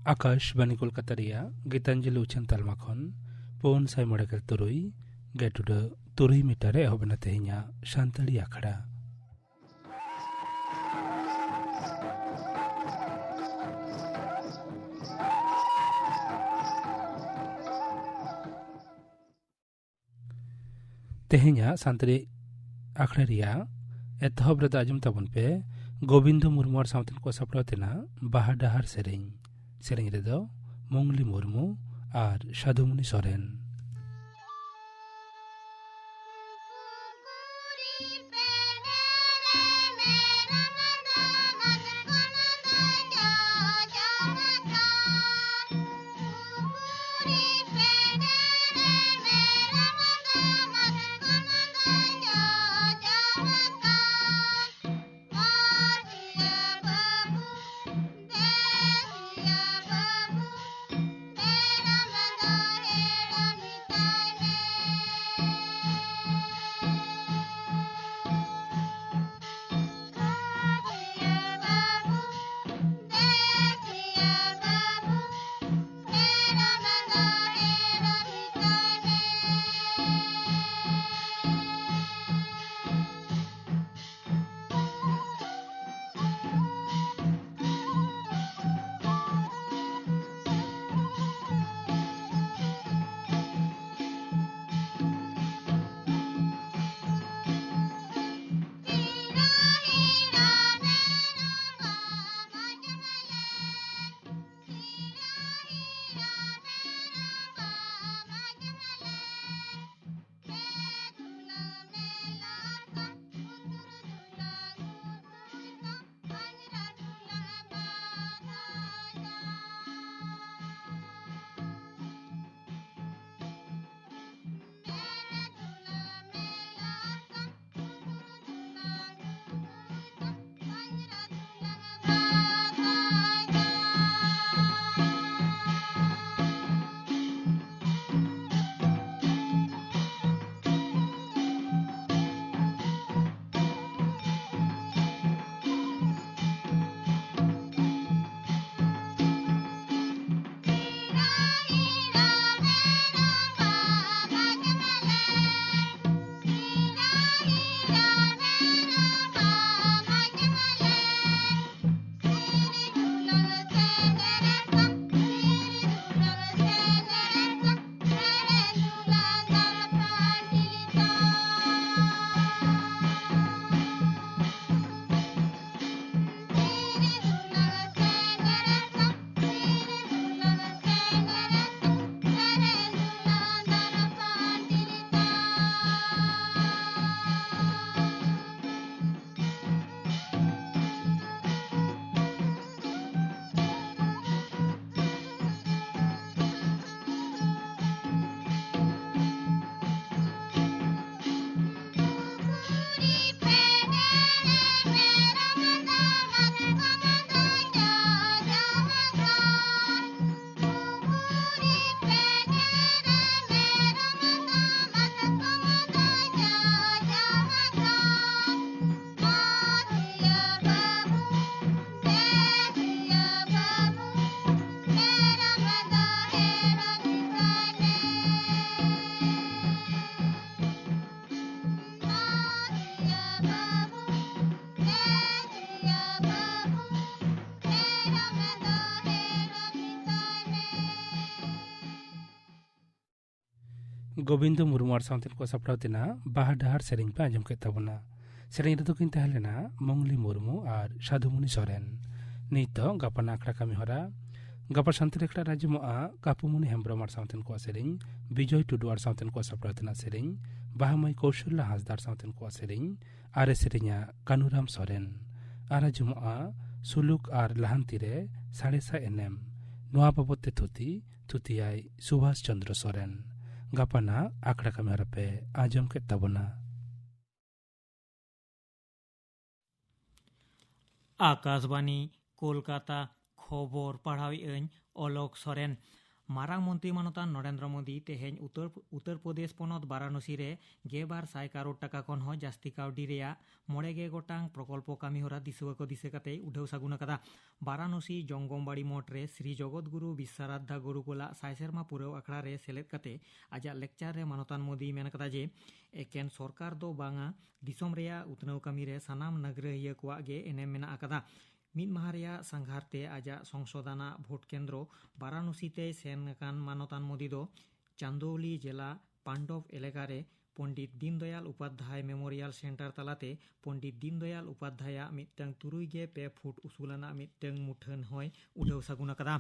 आकाशवाणी कोलकाता रिया गीतांजलि उछन तालमा खन पौन साय मड़ेगल तुरुई गेटुड तुरुई मीटर एहबना तेहिया शांतड़ी आखड़ा तेहिया शांतड़ी आखड़ा रिया एतहब रद आजम तबन पे गोविंद मुर्मू और सावतन को सपड़ा तेना बाहा डहार सेरें सेरें रेदो मंगली मुर्मू और साधुमुनि सोरेन गोविंद मुर्मू और सावतन को सपड़ा तेना बाहा डहार सेरें पे आजम के तबना सेरें रेदो किन तहलेना मंगली मुर्मू और साधुमुनि सोरेन नीतो गपना आखड़ा कमी हरा गपर शांति रेखड़ा राज्य में कापुमुनि हेम्ब्रम और सावतन को सेरें विजय टुडू और सावतन को सपड़ा तेना सेरें बाहामय कौशल हासदार सावतन को सेरें आरे सेरेंया कानुराम सोरेन आरा जुमा सुलुक और लहानतीरे साड़ेसा एनएम नोआ बाबते थुतियाई सुभाष चंद्र सोरेन गपना आखड़ा कमी हरा पे आजम के तबना आकाशवाणी कोलकाता खबर पढ़ावी अलक सोरेन मारांग मंत्री मानतान नरेंद्र मोदी तेहेñ उत्तर प्रदेश पनत वाराणसी रे 1200 करोड़ टाका खन हो जास्ती काउडी रेया 9 गोटांग प्रकल्प कामीहरा दिसुआ को दिसे कते उठाव सागुन कदा वाराणसी जंगमबाड़ी मठ रे श्री जगतगुरु विश्वाराध्या गुरुकुला सायसेरमा पुरव अखड़ा रे सेलेद कते आजा लेक्चर रे मानतान मोदी मेन कदा जे एकेन सरकार दो बांगा दिसोम रेया उतनव कामी रे सानाम नगरहिया कोआ गे एनेम मेना अकदा मीद माह रेया संघारते आजा संशोधना भोट केंद्र वाराणसीते सेन कान मानतान मोदी दो चांदौली जिला Pandav एलेकारे Pandit Deendayal Upadhyay memorial centre तलाते Pandit Deendayal Upadhyay मिटंग 3.2 foot उसूलाना मिटंग मुठन होय उठाव सागुन कदा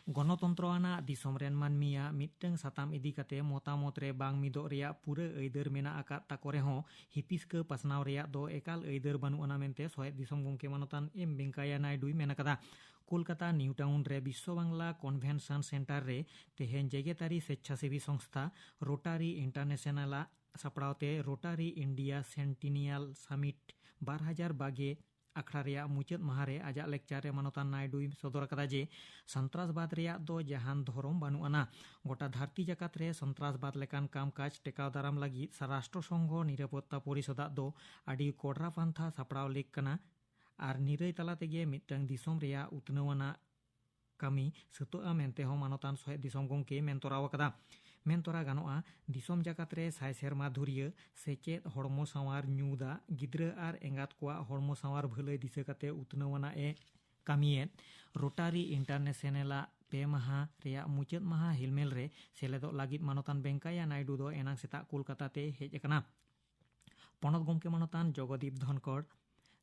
गणतंत्र आना दिसोम रेन मानमिया मिटंग साताम इदी कते मोतामत रे बांग मिदो रेया पूरा ऐदर मेना आकात ताकोरे हो हिपिसके पासनाव रेया दो एकाल ऐदर बानु अना मेनते सोहेद दिसोम गंके मानतान एम वेंकैया नायडू मेना कदा कोलकाता न्यू टाउन रे विश्व बांग्ला कन्वेंशन सेंटर रे तेहेन जेगेतारी स्वेच्छासेवी संस्था रोटारी इंटरनेशनल सापड़ावते रोटारी इंडिया सेंटिनियल समिट 2022 अखड़ा रेया मुचाद माहारे आजा लेक्चर रे मानतान नायडू सदर कदा जे सन्त्रासबाद रेया दो जहान धरम बानु अना गोटा धरती जाकात रे सन्त्रासबाद लेकान कामकाज टेकाव दाराम लगी राष्ट्र संघ निरापत्ता परिषद दो आडी कोडरा पांथा सापड़ाव लेक कना आर निरय तला तेगे मिटंग दिसोम रेया उतनवाना कामी सतोआ मेनते हो मानतान सोहेद दिसोम गंके मेनतोराव कदा मेनतोरा गानोआ दिसोम जाकात रे साय सेरमा धुरिया सेचेद हड़मो सावार न्यूदा गिद्रा आर एंगात कोआ हड़मो सावार भलई दिसे कते उतनवाना ए कामियेद रोटारी इंटरनेशनल पे माहा रेया मुचाद माहा हिलमेल रे सेलेदो लागिद मानतान वेंकैया नायडू दो एनांग सेता कोलकाता ते हेज अकना पनत गमके मानतान जगदीप धनखड़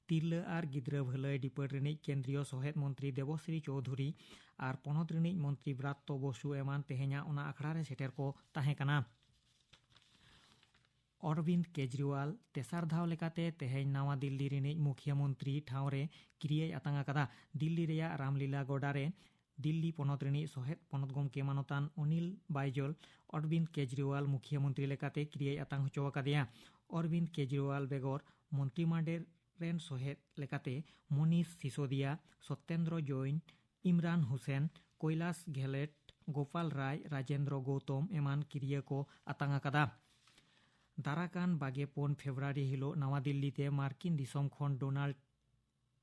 तिरला आर गिद्रा भलई डिपार्ट रिनिज केंद्रीय सहेद मंत्री देवश्री चौधरी आर पनत रिनिज मंत्री ब्रात्य बसु एमान तेहेña ओना अखड़ा रे सेटेर को ताहें कना अरविंद केजरीवाल तेसार धाव लेकाते तेहेñ नवा दिल्ली रिनिज मुख्यमंत्री ठाव रे क्रियाय आतांगा कदा दिल्ली रेया रामलीला गोडा रे दिल्ली पनत रिनिज सहेद पनत गमके मानतान अनिल बाइजल अरविंद केजरीवाल मुख्यमंत्री लेकाते क्रियाय आतांग होचो कादिया अरविंद केजरीवाल बेगर मंत्रिमंडल रेन सहेद लेकाते मनीष सिसोदिया सत्येंद्र जैन इमरान हुसैन कैलाश गेहलोत गोपाल राय राजेंद्र गौतम एमान क्रिया को आतांगा कदा दाराकान 24 फेब्रुआरी हिलो नवा दिल्लीते मार्किन दिसोम खन डोनाल्ड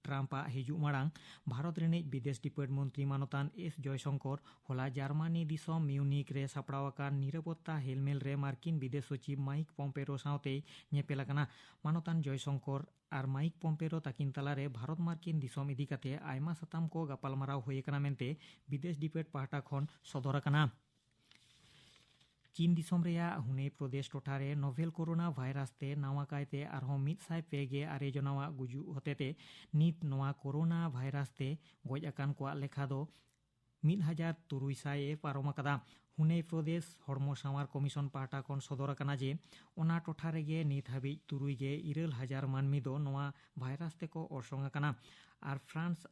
ट्राम्पा हिजू मांग भारत रिनिज विदेश डिपार्ट मंत्री मानतान एस जयशंकर होला जार्मानी दिसोम म्यूनिक रे सापड़ावाकान निरापत्ता हेलमेल रे मार्किन विदेश सचिव mic पम्पेरो सावते ñेपेलाकाना मानतान Jaishankar are mic पम्पेरो ताकिन तालारे Bharat मार्किन Disom इदी काते आयमा साताम को गापालमाराव होय काना मेनते विदेश डिपार्ट पाहटा खन सदर काना चीन दिसोम रेया हुने प्रदेश टोठारे नोवेल कोरोना भाइरास ते नवा कायते आरहों 124 जनावा गुजु होतेते नित नवा कोरोना भाइरास ते गoj अकान कोआ लेखा दो 1300 पारोम कदा हुने प्रदेश हड़मो सावार कमिशन पाहटा खन सदर काना जे ओना टोठा रेगे नित हाबि 3,000 मानमी दो नवा भाइरास ते को अरसंग काना आर फ्रांस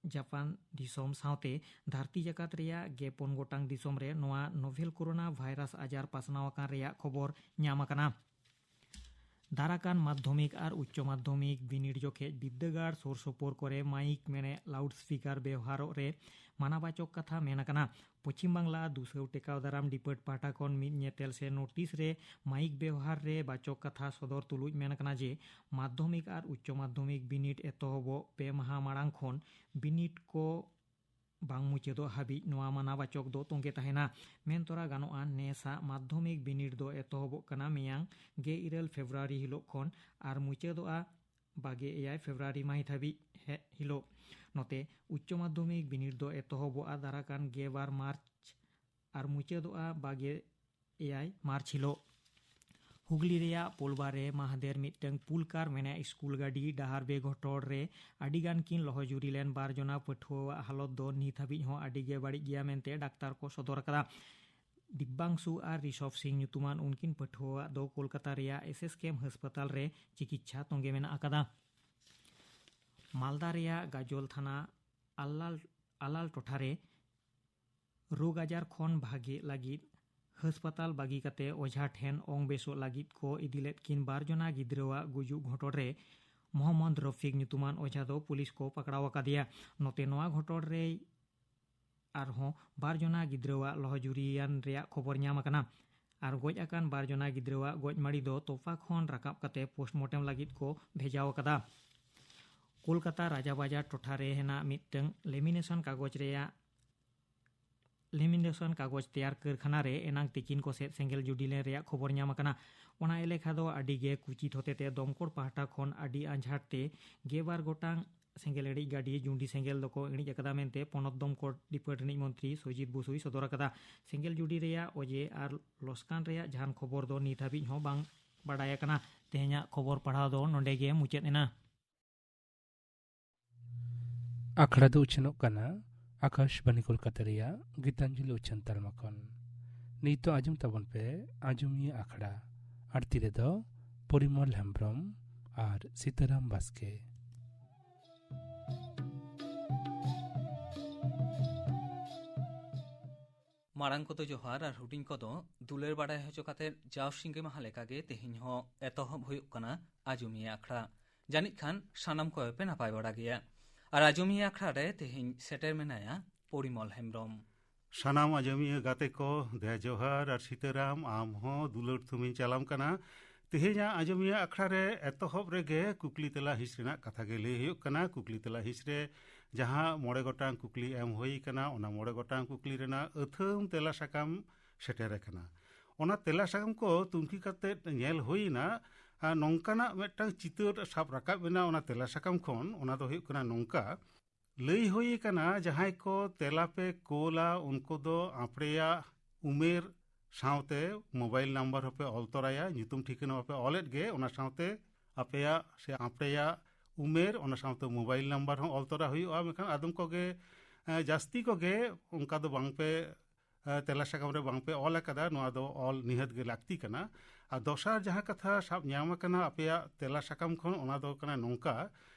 जापान दिसोम सावते धरती जाकात रेया 54 गोटांग दिसोम रे नवा नोवेल कोरोना भाइरास आजार पासनाव आकान रेया खबर ñाम आकाना दाराकान माध्यमिक और उच्च माध्यमिक बिनिड जोखे विद्यागार सोर सोपोर करे माइक मेने लाउड स्पीकर व्यवहार रे मानाबाचक कथा मेनाकाना पश्चिम बांगला दुसौ टेकाव दाराम डिपार्ट पाटा खन मिद ñेतेल से नोटिस रे माइक व्यवहार रे बाचक कथा सदर तुलुज मेनाकाना जे माध्यमिक और उच्च माध्यमिक बिनिड एतहबो पे माहा माड़ांग खन बिनिड को बांग मुचादो हाबि नवा मानाबाचक दो तोंगे ताहेना मेनतोरा गानोआ नेसा माध्यमिक बिनिड दो एतहबो काना मेयांग 24 फेब्रुआरी हिलो खन आर मुचादोआ 21 फेब्रुआरी माहित हाबि हिलो नोते उच्च माध्यमिक बिनिड दो एतहबोआ दाराकान 12 मार्च आर मुचादोआ 21 मार्च हिलो हुगली रेया पोलबारे माहदेर मिटंग पुलकार मेना स्कूल गाड़ी डाहार बेघटोड़ रे आडिगान किन लहजुरी लेन 12 जना पठुआ हालत दो नित हाबि हो आडिगे बाड़ी गिया मेनते डाक्तार को सदर कदा दिब्बांशु और ऋषभ सिंह ᱧᱩᱛᱩᱢᱟᱱ उनकिन पठुआ दो कोलकाता रेया एसएसकेएम अस्पताल रे चिकित्सा तोंगे मेना आकादा मालदा रेया गाजोल थाना आलाल टोठारे रोग आजार खन भागे लागिद अस्पताल बागी काते ओझा ठेन ओंग बेसो लागिद को इदिलेत किन 12 जना गिद्रावा गुजु घटोड़ रे मोहम्मद रफिक ᱧᱩᱛᱩᱢᱟᱱ ओझा दो पुलिस को पकड़ाव आकादिया नोते नोआ घटोड़ रे ᱟᱨᱦᱚᱸ ᱵᱟᱨ ᱡᱚᱱᱟ ᱜᱤᱫᱽᱨᱟᱹᱣᱟᱜ ᱞᱚᱦᱚᱡᱩᱨᱤᱭᱟᱱ ᱨᱮᱭᱟᱜ ᱠᱷᱚᱵᱚᱨ ᱧᱟᱢ ᱟᱠᱟᱱᱟ ᱟᱨ ᱜᱚᱡ ᱟᱠᱟᱱ ᱵᱟᱨ ᱡᱚᱱᱟ ᱜᱤᱫᱽᱨᱟᱹᱣᱟᱜ ᱜᱚᱡ ᱢᱟᱹᱲᱤ ᱫᱚ ᱛᱚᱯᱟ ᱠᱷᱚᱱ ᱨᱟᱠᱟᱵ ᱠᱟᱛᱮ ᱯᱳᱥᱴᱢᱚᱨᱴᱮᱢ ᱞᱟᱹᱜᱤᱫ ᱠᱚ ᱵᱷᱮᱡᱟᱣ ᱟᱠᱟᱫᱟ। ᱠᱳᱞᱠᱟᱛᱟ ᱨᱟᱡᱟᱵᱟᱡᱟᱨ ᱴᱚᱴᱷᱟᱨᱮ ᱦᱮᱱᱟᱜ ᱢᱤᱫᱴᱟᱝ ᱞᱮᱢᱤᱱᱮᱥᱚᱱ ᱠᱟᱜᱚᱡᱽ ᱛᱮᱭᱟᱨ ᱠᱟᱨᱠᱷᱟᱱᱟ ᱨᱮ ᱮᱱᱟᱝ ᱛᱤᱠᱤᱱ ᱠᱚᱥᱮᱫ ᱥᱮᱸᱜᱮᱞ ᱡᱩᱰᱤ ᱞᱮᱱ ᱨᱮᱭᱟᱜ ᱠᱷᱚᱵᱚᱨ ᱧᱟᱢ ᱟᱠᱟᱱᱟ। ᱚᱱᱟ ᱮᱞᱟᱠᱟ ᱫᱚ ᱟᱹᱰᱤᱜᱮ ᱠᱩᱪᱤᱛ ᱦᱚᱛᱮᱛᱮ ᱫᱚᱢᱠᱚᱲ ᱯᱟᱦᱴᱟ ᱠᱷᱚᱱ ᱟᱹᱰᱤ ᱟᱸᱡᱷᱟᱴ ᱛᱮ 12 ᱜᱚᱴᱟᱝ ᱥᱮᱸᱜᱮᱞ ᱤᱬᱤᱡ ᱜᱟᱹᱰᱤ ᱡᱩᱰᱤ ᱥᱮᱸᱜᱮᱞ ᱫᱚᱠᱚ ᱤᱬᱤᱡ ᱟᱠᱟᱫᱟ ᱢᱮᱱᱛᱮ ᱯᱚᱱᱚᱛ ᱫᱚᱢᱠᱚᱲ ᱰᱤᱯᱟᱹᱴ ᱨᱤᱱᱤᱡ ᱢᱚᱱᱛᱨᱤ ᱥᱚᱡᱤᱛ ᱵᱚᱥᱩᱭ ᱥᱚᱫᱚᱨ ᱟᱠᱟᱫᱟ। ᱥᱮᱸᱜᱮᱞ ᱡᱩᱰᱤ ᱨᱮᱭᱟᱜ ᱚᱡᱮ ᱟᱨ ᱞᱚᱥᱠᱟᱱ ᱨᱮᱭᱟᱜ ᱡᱟᱦᱟᱱ ᱠᱷᱚᱵᱚᱨ ᱫᱚ ᱱᱤᱛ ᱦᱟᱹᱵᱤᱡ ᱦᱚᱸ ᱵᱟᱝ ᱵᱟᱰᱟᱭ ᱟᱠᱟᱱᱟ। ᱛᱮᱦᱮᱧᱟᱜ ᱠᱷᱚᱵᱚᱨ ᱯᱟᱲᱦᱟᱣ ᱫᱚ ᱱᱚᱰᱮ ᱜᱮ ᱢᱩᱪᱟᱹᱫ ᱮᱱᱟ। ᱟᱠᱷᱲᱟ ᱫᱚ ᱩᱪᱷᱟᱹᱱᱚᱜ ᱠᱟᱱᱟ ᱟᱠᱟशᱵᱟণী ᱠᱳᱞᱠᱟᱛᱟ ᱨᱮᱭᱟᱜ ᱜীᱛᱟᱧᱡᱚᱞᱤ ᱩᱪᱷᱟᱹᱱ ᱛᱟᱞᱢᱟ ᱠᱷᱚᱱ। ᱱᱤᱛᱚᱜ ᱟᱸᱡᱚᱢ ᱛᱟᱵᱚᱱ ᱯᱮ ᱟᱸᱡᱚᱢᱤᱭᱟᱹ ᱟᱠᱷᱲᱟ। ᱟᱲᱛᱤ ᱨᱮᱫᱚ ᱯᱚᱨᱤᱢᱚᱞ ᱦᱮᱢᱵᱨᱚᱢ ᱟᱨ ᱥᱤᱛᱟᱹᱨᱟᱢ ᱵᱟᱥᱠᱮ। ᱢᱟᱨᱟᱝ ᱠᱚᱫᱚ ᱡᱚᱦᱟᱨ ᱟᱨ ᱦᱩᱰᱤᱧ ᱠᱚᱫᱚ ᱫᱩᱞᱟᱹᱲ ᱵᱟᱲᱟᱭ ᱦᱚᱪᱚ ᱠᱟᱛᱮ ᱡᱟᱣ ᱥᱤᱸᱜᱮ ᱢᱟᱦᱟ ᱞᱮᱠᱟᱜᱮ ᱛᱮᱦᱮᱧ ᱦᱚᱸ ᱮᱛᱚᱦᱚᱵ ᱦᱩᱭᱩᱜ ᱠᱟᱱᱟ ᱟᱸᱡᱚᱢᱤᱭᱟᱹ ᱟᱠᱷᱲᱟ। ᱡᱟᱹᱱᱤᱡ ᱠᱷᱟᱱ ᱥᱟᱱᱟᱢ ᱠᱚᱜᱮ ᱯᱮ ᱱᱟᱯᱟᱭ ᱵᱟᱲᱟ ᱜᱮᱭᱟ। ᱟᱨ ᱟᱸᱡᱚᱢᱤᱭᱟᱹ ᱟᱠᱷᱲᱟ ᱨᱮ ᱛᱮᱦᱮᱧ ᱥᱮᱴᱮᱨ ᱢᱮᱱᱟᱭᱟ ᱯᱚᱨᱤᱢᱚᱞ ᱦᱮᱢᱵᱨᱚᱢ। ᱥᱟᱱᱟᱢ ᱟᱸᱡᱚᱢᱤᱭᱟᱹ ᱜᱟᱛᱮ ᱠᱚ ᱫᱮ ᱡᱚᱦᱟᱨ ᱟᱨ ᱥᱤᱛᱟᱹᱨᱟᱢ ᱟᱢ ᱦᱚᱸ ᱫᱩᱞᱟᱹᱲ ᱛᱷᱩᱢᱤᱧ ᱪᱟᱞᱟᱢ ᱠᱟᱱᱟ। ᱛᱮᱦᱮᱧᱟᱜ ᱟᱸᱡᱚᱢᱤᱭᱟᱹ ᱟᱠᱷᱲᱟ ᱨᱮ ᱮᱛᱚᱦᱚᱵ ᱨᱮᱜᱮ ᱠᱩᱠᱞᱤ ᱛᱮᱞᱟ ᱦᱤᱸᱥ ᱨᱮᱱᱟᱜ ᱠᱟᱛᱷᱟ ᱜᱮ ᱞᱟᱹᱭ ᱦᱩᱭᱩᱜ ᱠᱟᱱᱟ। ᱠᱩᱠᱞᱤ ᱛᱮᱞᱟ ᱦᱤᱸᱥ ᱨᱮ ᱡᱟᱦᱟᱸ 9 ᱜᱚᱴᱟᱝ ᱠᱩᱠᱞᱤ ᱮᱢ ᱦᱩᱭ ᱟᱠᱟᱱᱟ ᱚᱱᱟ 9 ᱜᱚᱴᱟᱝ ᱠᱩᱠᱞᱤ ᱨᱮᱱᱟᱜ ᱟᱹᱛᱷᱟᱹᱢ ᱛᱮᱞᱟ ᱥᱟᱠᱟᱢ ᱥᱮᱴᱮᱨ ᱟᱠᱟᱱᱟ। ᱚᱱᱟ ᱛᱮᱞᱟ ᱥᱟᱠᱟᱢ ᱠᱚ ᱛᱩᱱᱠᱷᱤ ᱠᱟᱛᱮᱫ ᱧᱮᱞ ᱦᱩᱭᱱᱟ ᱱᱚᱝᱠᱟᱱᱟᱜ ᱢᱤᱫᱴᱟᱝ ᱪᱤᱛᱟᱹᱨ ᱥᱟᱵ ᱨᱟᱠᱟᱵ ᱮᱱᱟ ᱚᱱᱟ ᱛᱮᱞᱟ ᱥᱟᱠᱟᱢ ᱠᱷᱚᱱ। ᱚᱱᱟ ᱫᱚ ᱦᱩᱭᱩᱜ ᱠᱟᱱᱟ ᱱᱚᱝᱠᱟ ᱞᱟᱹᱭ ᱦᱩᱭ ᱟᱠᱟᱱᱟ ᱡᱟᱦᱟᱸᱭ ᱠᱚ ᱛᱮᱞᱟ ᱯᱮ ᱠᱳᱞᱟ ᱩᱱᱠᱩ ᱫᱚ ᱟᱯᱲᱮᱭᱟᱜ ᱩᱢᱮᱨ ᱥᱟᱶᱛᱮ ᱢᱳᱵᱟᱭᱤᱞ ᱱᱟᱢᱵᱟᱨ ᱦᱚᱸᱯᱮ ᱚᱞ ᱛᱚᱨᱟᱭᱟ, ᱧᱩᱛᱩᱢ ᱴᱷᱤᱠᱟᱹᱱᱟ ᱦᱚᱸᱯᱮ ᱚᱞᱮᱫ ᱜᱮ, ᱚᱱᱟ ᱥᱟᱶᱛᱮ ᱟᱯᱮᱭᱟᱜ ᱥᱮ ᱟᱯᱲᱮᱭᱟᱜ ᱩᱢᱮᱨ ᱚᱱᱟ ᱥᱟᱶᱛᱮ ᱢᱳᱵᱟᱭᱤल ᱱᱟᱢᱵᱟᱨ ᱦᱚᱸ ᱚᱞ ᱛᱚᱨᱟ ᱦᱩᱭᱩᱜᱼᱟ। ᱢᱮᱱᱠᱷᱟᱱ ᱟᱫᱚᱢ ᱠᱚᱜᱮ ᱡᱟᱹᱥᱛᱤ ᱠᱚᱜᱮ ᱚᱱᱠᱟ ᱫᱚ ᱵᱟᱝᱯᱮ ᱛᱮᱞᱟ ᱥᱟᱠᱟᱢ ᱨᱮ ᱵᱟᱝᱯᱮ ᱚᱞ ᱟᱠᱟᱫᱟ। ᱱᱚᱣᱟ ᱫᱚ ᱚᱞ ᱱᱤᱦᱟᱹᱛ ᱜᱮ ᱞᱟᱹᱠᱛᱤ ᱠᱟᱱᱟ। ᱟᱨ ᱫᱚᱥᱟᱨ ᱡᱟᱦᱟᱸ ᱠᱟᱛᱷᱟ ᱥᱟᱵ ᱧᱟᱢ ᱟᱠᱟᱱᱟ ᱟᱯᱮᱭᱟᱜ ᱛᱮᱞᱟ ᱥᱟᱠᱟᱢ ᱠᱷᱚᱱ ᱚᱱᱟ ᱫᱚ ᱠᱟᱱᱟ ᱱᱚᱝᱠᱟ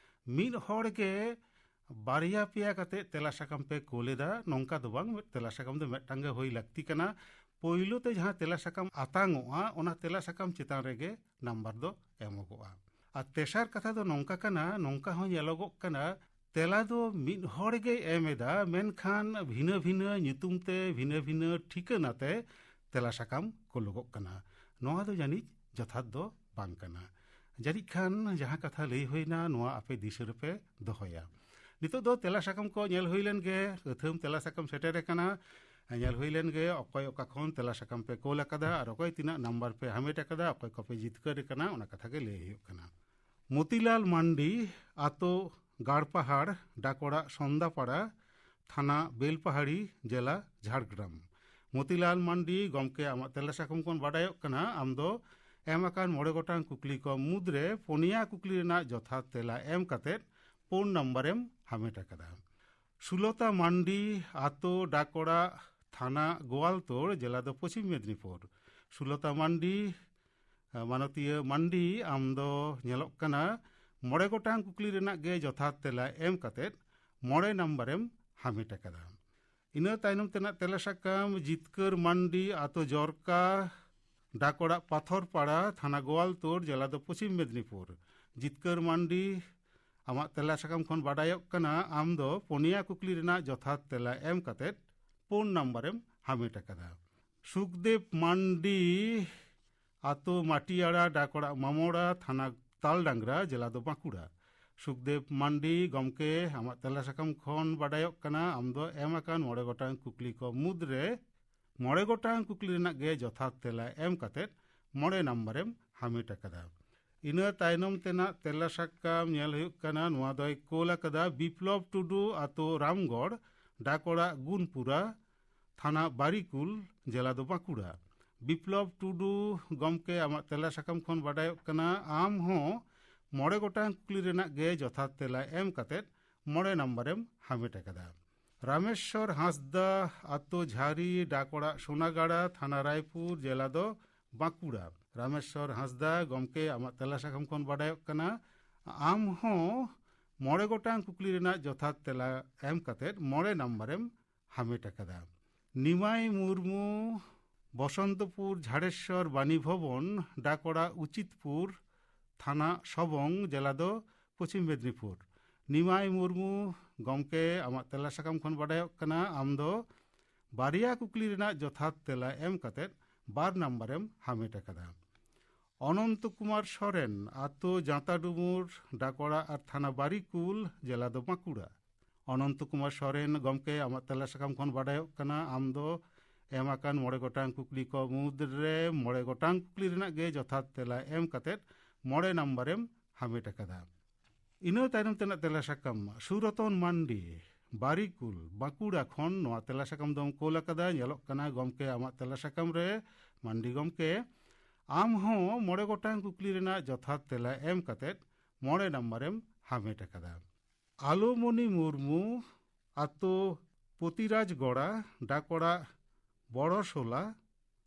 ᱢᱤᱫ ᱦᱚᱲ ᱜᱮ ᱵᱟᱨᱭᱟ ᱯᱮᱭᱟ ᱠᱟᱛᱮᱫ ᱛᱮᱞᱟ ᱥᱟᱠᱟᱢ ᱯᱮ ᱠᱳᱞ ᱮᱫᱟ। ᱱᱚᱝᱠᱟ ᱫᱚ ᱵᱟᱝ, ᱛᱮᱞᱟ ᱥᱟᱠᱟᱢ ᱫᱚ ᱢᱤᱫᱴᱟᱝ ᱜᱮ ᱦᱩᱭ ᱞᱟᱹᱠᱛᱤ ᱠᱟᱱᱟ। ᱯᱳᱭᱞᱳ ᱛᱮ ᱡᱟᱦᱟᱸ ᱛᱮᱞᱟ ᱥᱟᱠᱟᱢ ᱟᱛᱟᱝᱚᱜᱼᱟ ᱚᱱᱟ ᱛᱮᱞᱟ ᱥᱟᱠᱟᱢ ᱪᱮᱛᱟᱱ ᱨᱮᱜᱮ ᱱᱟᱢᱵᱟᱨ ᱫᱚ ᱮᱢᱚᱜᱚᱜᱼᱟ। ᱟᱨ ᱛᱮᱥᱟᱨ ᱠᱟᱛᱷᱟ ᱫᱚ ᱱᱚᱝᱠᱟ ᱠᱟᱱᱟ, ᱱᱚᱝᱠᱟ ᱦᱚᱸ ᱧᱮᱞᱚᱜᱚᱜ ᱠᱟᱱᱟ ᱛᱮᱞᱟ ᱫᱚ ᱢᱤᱫ ᱦᱚᱲ ᱜᱮᱭ ᱮᱢ ᱮᱫᱟ, ᱢᱮᱱᱠᱷᱟन ᱵᱷᱤᱱᱟᱹ ᱵᱷᱤᱱᱟᱹ ᱧᱩᱛᱩᱢ te ᱵᱷᱤᱱᱟᱹ ᱵᱷᱤᱱᱟᱹ ᱴᱷᱤᱠᱟᱹᱱᱟ te ᱛᱮᱞᱟ ᱥᱟᱠᱟᱢ ᱠᱳᱞᱚᱜᱚᱜ ᱠᱟᱱᱟ। ᱱᱚᱣᱟ ᱫᱚ ᱡᱟᱹᱱᱤᱡ ᱡᱚᱛᱷᱟᱛ ᱫᱚ ᱵᱟᱝ ᱠᱟᱱᱟ। ᱡᱟᱹᱱᱤᱡ ᱠᱷᱟᱱ ᱡᱟᱦᱟᱸ ᱠᱟᱛᱷᱟ ᱞᱟᱹᱭ ᱦᱩᱭᱱᱟ ᱱᱚᱣᱟ ᱟᱯᱮ ᱫᱤᱥᱟᱹ ᱨᱮᱯᱮ ᱫᱚᱦᱚᱭᱟ। ᱱᱤᱛᱚᱜ ᱫᱚ ᱛᱮᱞᱟ ᱥᱟᱠᱟᱢ ᱠᱚ ᱧᱮᱞ ᱦᱩᱭ ᱞᱮᱱ ᱜᱮ, ᱟᱹᱛᱷᱟᱹᱢ ᱛᱮᱞᱟ ᱥᱟᱠᱟᱢ ᱥᱮᱴᱮᱨ ᱟᱠᱟᱱᱟ। ᱧᱮᱞ ᱦᱩᱭ ᱞᱮᱱ ᱜᱮ ᱚᱠᱚᱭ ᱚᱠᱟ ᱠᱷᱚᱱ ᱛᱮᱞᱟ ᱥᱟᱠᱟᱢ ᱯᱮ ᱠᱳᱞ ᱟᱠᱟᱫᱟ ᱟᱨ ᱚᱠᱚᱭ ᱛᱤᱱᱟᱹᱜ ᱱᱟᱢᱵᱟᱨ ᱯᱮ ᱦᱟᱢᱮᱴ ᱟᱠᱟᱫᱟ, ᱚᱠᱚᱭ ᱠᱚᱯᱮ ᱡᱤᱛᱠᱟᱹᱨ ᱟᱠᱟᱱᱟ, ᱚᱱᱟ ᱠᱟᱛᱷᱟ ᱜᱮ ᱞᱟᱹᱭ ᱦᱩᱭᱩᱜ ᱠᱟᱱᱟ। ᱢᱚᱛᱤᱞᱟᱞ ᱢᱟᱱᱰᱤ ᱟᱛᱳ ᱜᱟᱲᱯᱟᱦᱟᱲ ᱰᱟᱠ ᱚᱲᱟᱜ ᱥᱚন্দাপাড়া থানা বেলপাহাড়ি জেলা ঝাড়গ্রাম। মতিলাল মান্ডি গমকে আমার তেলা সাকম কোন বাডায়ᱚᱜ ᱠᱟᱱᱟ ᱟᱢ ᱫᱚ ᱮᱢ ᱟᱠᱟᱱ 9 ᱜᱚᱴᱟᱝ ᱠᱩᱠᱞᱤ ᱠᱚ ᱢᱩᱫᱽᱨᱮ ᱯᱩᱱᱭᱟ ᱠᱩᱠᱞᱤ ᱨᱮᱱᱟᱜ ᱡᱚᱛᱷᱟᱛ ᱛᱮᱞᱟ ᱮᱢ ᱠᱟᱛᱮᱫ 4 ᱱᱟᱢᱵᱟᱨᱮᱢ ᱦᱟᱢᱮᱴ ᱟᱠᱟᱫᱟ। সুলতা মান্ডি আতো ডাক অড়াᱜ থানা গোয়ালতোড় জেলা ᱫᱚ পশ্চিম মেদিনীপুর। সুলতা মান্ডি মানতীয় মান্ডি ᱟᱢ ᱫᱚ ᱧᱮᱞᱚᱜ ᱠᱟᱱᱟ 9 ᱜᱚᱴᱟᱝ ᱠᱩᱠᱞᱤ ᱨᱮᱱᱟᱜ ᱜᱮ ᱡᱚᱛᱷᱟᱛ ᱛᱮᱞᱟ ᱮᱢ ᱠᱟᱛᱮᱫ 9 ᱱᱟᱢᱵᱟᱨᱮᱢ ᱦᱟᱢᱮᱴ ᱟᱠᱟᱫᱟ। ᱤᱱᱟᱹ ᱛᱟᱭᱱᱚᱢ ᱛᱮᱱᱟᱜ ᱛᱮᱞᱟ ᱥᱟᱠᱟᱢ ᱡᱤᱛᱠᱟᱹᱨ ᱢᱟᱱᱰᱤ ᱟᱛᱳ ᱡᱚᱨᱠᱟ ᱰᱟক ᱚᱲᱟᱜ ᱯᱟᱛᱷᱚᱨᱯᱟᱲᱟ থানা গোয়ালতোড় জেলা ᱫᱚ পশ্চিম মেদিনীপুর। জিতকার মান্ডি ᱟᱢᱟᱜ ᱛᱮᱞᱟ ᱥᱟᱠᱟᱢ ᱠᱷᱚᱱ ᱵᱟᱰᱟᱭᱚᱜ ᱠᱟᱱᱟ ᱟᱢ ᱫᱚ ᱯᱩᱱᱭᱟ ᱠᱩᱠᱞᱤ ᱨᱮᱱᱟᱜ ᱡᱚᱛᱷᱟᱛ ᱛᱮᱞᱟ ᱮᱢ ᱠᱟᱛᱮᱫ 4 ᱱᱟᱢᱵᱟᱨᱮᱢ ᱦᱟᱢᱮᱴ ᱟᱠᱟᱫᱟ। সুখদেব মান্ডি আতো মাটিয়াড়া ডাক অড়াᱜ মামোড়া থানা তালডাংরা জেলা ᱫᱚ বাঁকুড়া। সুখদেব মান্ডি গমকে ᱟᱢᱟᱜ ᱛᱮᱞᱟ ᱥᱟᱠᱟᱢ ᱠᱷᱚᱱ ᱵᱟᱰᱟᱭᱚᱜ ᱠᱟᱱᱟ ᱟᱢ ᱫᱚ ᱮᱢ ᱟᱠᱟᱱ 9 ᱜᱚᱴᱟᱝ ᱠᱩᱠᱞᱤ ᱠᱚ ᱢᱩᱫᱽᱨᱮ 9 ᱜᱚᱴᱟᱝ ᱠᱩᱠᱞᱤ ᱨᱮᱱᱟᱜ ᱜᱮ ᱡᱚᱛᱷᱟᱛ ᱛᱮᱞᱟ ᱮᱢ ᱠᱟᱛᱮᱫ 9 ᱱᱟᱢᱵᱟᱨᱮᱢ ᱦᱟᱢᱮᱴ ᱟᱠᱟᱫᱟ। ᱤᱱᱟᱹ ᱛᱟᱭᱱᱚᱢ ᱛᱮᱱᱟᱜ ᱛᱮᱞᱟ ᱥᱟᱠᱟᱢ ᱧᱮᱞ ᱦᱩᱭᱩᱜ ᱠᱟᱱᱟ ᱱᱚᱣᱟ ᱫᱚᱭ ᱠᱳᱞ ᱟᱠᱟᱫᱟ ᱵᱤᱯᱞᱚᱵ ᱴᱩᱰᱩ ᱟᱛᱳ ᱨᱟᱢᱜᱚᱲ ᱰᱟᱠ ᱚᱲᱟᱜ ᱜᱩᱱপুরা থানা বারিকুল জেলা ᱫᱚ বাঁকুড়া। বিপ্লব টুডু গমকে ᱟᱢᱟᱜ ᱛᱮᱞᱟ ᱥᱟᱠᱟᱢ ᱠᱷᱚᱱ ᱵᱟᱰᱟᱭᱚᱜ ᱠᱟᱱᱟ ᱟᱢ ᱦᱚᱸ 9 ᱜᱚᱴᱟᱝ ᱠᱩᱠᱞᱤ ᱨᱮᱱᱟᱜ ᱜᱮ ᱡᱚᱛᱷᱟᱛ ᱛᱮᱞᱟ ᱮᱢ ᱠᱟᱛᱮᱫ 9 ᱱᱟᱢᱵᱟᱨᱮᱢ ᱦᱟᱢᱮᱴ ᱟᱠᱟᱫᱟ। রামেশ্বর হাঁসদা আতো ঝাড়ি ডাক অড়াᱜ সোনাগাড়া থানা রায়পুর জেলা ᱫᱚ বাঁকুড়া। রামেশ্বর হাঁসদা গমকে ᱟᱢᱟᱜ ᱛᱮᱞᱟ ᱥᱟᱠᱟᱢ ᱠᱷᱚᱱ ᱵᱟᱰᱟᱭᱚᱜ ᱠᱟᱱᱟ ᱟᱢ ᱦᱚᱸ 9 ᱜᱚᱴᱟᱝ ᱠᱩᱠᱞᱤ ᱨᱮᱱᱟᱜ ᱡᱚᱛᱷᱟᱛ ᱛᱮᱞᱟ ᱮᱢ ᱠᱟᱛᱮᱫ 9 ᱱᱟᱢᱵᱟᱨᱮᱢ ᱦᱟᱢᱮᱴ ᱟᱠᱟᱫᱟ। নিমাই মুর্মু বসন্তপুর ঝাড়েশ্বর বাণী ভবন ডাক অড়াᱜ উচিতপুর থানা সবং জেলা ᱫᱚ পশ্চিম মেদিনীপুর। ᱱᱤᱢᱟᱭ ᱢᱩᱨᱢᱩ ᱜᱚᱢᱠᱮ ᱟᱢᱟᱜ ᱛᱮᱞᱟ ᱥᱟᱠᱟᱢ ᱠᱷᱚᱱ ᱵᱟᱰᱟᱭᱚᱜ ᱠᱟᱱᱟ ᱟᱢ ᱫᱚ ᱵᱟᱨᱭᱟ ᱠᱩᱠᱞᱤ ᱨᱮᱱᱟᱜ ᱡᱚᱛᱷᱟᱛ ᱛᱮᱞᱟ ᱮᱢ ᱠᱟᱛᱮᱫ 2 ᱱᱟᱢᱵᱟᱨᱮᱢ ᱦᱟᱢᱮᱴ ᱟᱠᱟᱫᱟ। অনন্ত কুমার সরেন আতো জাঁতাডুমুর ডাকড়া আর থানা বারিকুল জেলা ᱫᱚ বাঁকুড়া। অনন্ত কুমার সরেন গমকে আমার তেলা সাকাম ᱠᱷᱚᱱ ᱵᱟᱰᱟᱭᱚᱜ ᱠᱟᱱᱟ ᱟᱢ ᱫᱚ ᱮᱢ ᱟᱠᱟᱱ 9 ᱜᱚᱴᱟᱝ ᱠᱩᱠᱞᱤ ᱠᱚ ᱢᱩᱫᱽᱨᱮ 9 ᱜᱚᱴᱟᱝ ᱠᱩᱠᱞᱤ ᱨᱮᱱᱟᱜ ᱜᱮ ᱡᱚᱛᱷᱟᱛ ᱛᱮᱞᱟ ᱮᱢ ᱠᱟᱛᱮᱫ 9 ᱱᱟᱢᱵᱟᱨᱮᱢ ᱦᱟᱢᱮᱴ ᱟᱠᱟᱫᱟ। ᱤᱱᱟᱹ ᱛᱟᱭᱱᱚᱢ ᱛᱮᱱᱟᱜ ᱛᱮᱞᱟ ᱥᱟᱠᱟᱢ ᱥᱩᱨᱚᱛᱚᱱ ᱢᱟᱱᱰᱤ ᱵᱟᱨᱤᱠᱩᱞ ᱵᱟᱸকুড়া ᱠᱷᱚᱱ ᱱᱚᱣᱟ ᱛᱮᱞᱟ ᱥᱟᱠᱟᱢ ᱫᱚᱢ ᱠᱳᱞ ᱟᱠᱟᱫᱟ। ᱧᱮᱞᱚᱜ ᱠᱟᱱᱟ ᱜᱚᱢᱠᱮ ᱟᱢᱟᱜ ᱛᱮᱞᱟ ᱥᱟᱠᱟᱢ ᱨᱮ ᱢᱟᱱᱰᱤ ᱜᱚᱢᱠᱮ ᱟᱢ ᱦᱚᱸ 9 ᱜᱚᱴᱟᱝ ᱠᱩᱠᱞᱤ ᱨᱮᱱᱟᱜ ᱡᱚᱛᱷᱟᱛ ᱛᱮᱞᱟ ᱮᱢ ᱠᱟᱛᱮᱫ 9 ᱱᱟᱢᱵᱟᱨᱮᱢ ᱦᱟᱢᱮᱴ ᱟᱠᱟᱫᱟ। আলোমণি মুর্মু আতো পতিরাজ গড়া ডাকড়া বড়শোলা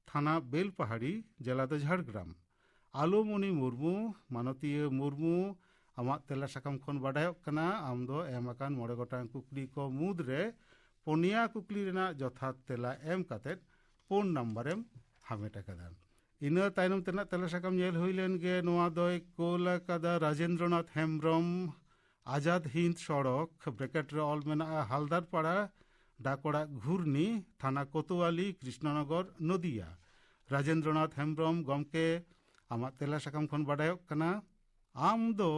থানা বেলপাহাড়ি জেলা ᱫᱚ ঝাড়গ্রাম। আলোমণি মুর্মু মানতীয় মুর্মু ᱟᱢᱟᱜ ᱛᱮᱞᱟ ᱥᱟᱠᱟᱢ ᱠᱷᱚᱱ ᱵᱟᱰᱟᱭᱚᱜ ᱠᱟᱱᱟ ᱟᱢ ᱫᱚ ᱮᱢ ᱟᱠᱟᱱ 9 ᱜᱚᱴᱟᱝ ᱠᱩᱠᱞᱤ ᱠᱚ ᱢᱩᱫᱽᱨᱮ 4 ᱠᱩᱠᱞᱤ ᱨᱮᱱᱟᱜ ᱡᱚᱛᱷᱟᱛ ᱛᱮᱞᱟ ᱮᱢ ᱠᱟᱛᱮᱫ 4 ᱱᱟᱢᱵᱟᱨᱮᱢ ᱦᱟᱢᱮᱴ ᱟᱠᱟᱫᱟ। ᱤᱱᱟᱹ ᱛᱟᱭᱱᱚᱢ ᱛᱮᱱᱟᱜ ᱛᱮᱞᱟ ᱥᱟᱠᱟᱢ ᱧᱮᱞ ᱦᱩᱭ ᱞᱮᱱ ᱜᱮ ᱱᱚᱣᱟ ᱫᱚᱭ ᱠᱳᱞ ᱟᱠᱟᱫᱟ ᱨᱟᱡᱮᱱᱫᱨᱚᱱᱟᱛᱷ ᱦᱮᱢᱵᱨᱚᱢ আজাদ হিন্দ সড়ক ব্র্যাকেট রে অল মেনাᱜᱼᱟ হালদারপাড়া ডাকড়া ঘুরনি থানা কোতোয়ালি কৃষ্ণনগর নদিয়া। রাজেন্দ্রনাথ হেমব্রম গমকে আমার তেলা সাকাম ᱠᱷᱚᱱ ᱵᱟᱰᱟᱭᱚᱜ ᱠᱟᱱᱟ ᱟᱢ ᱫᱚ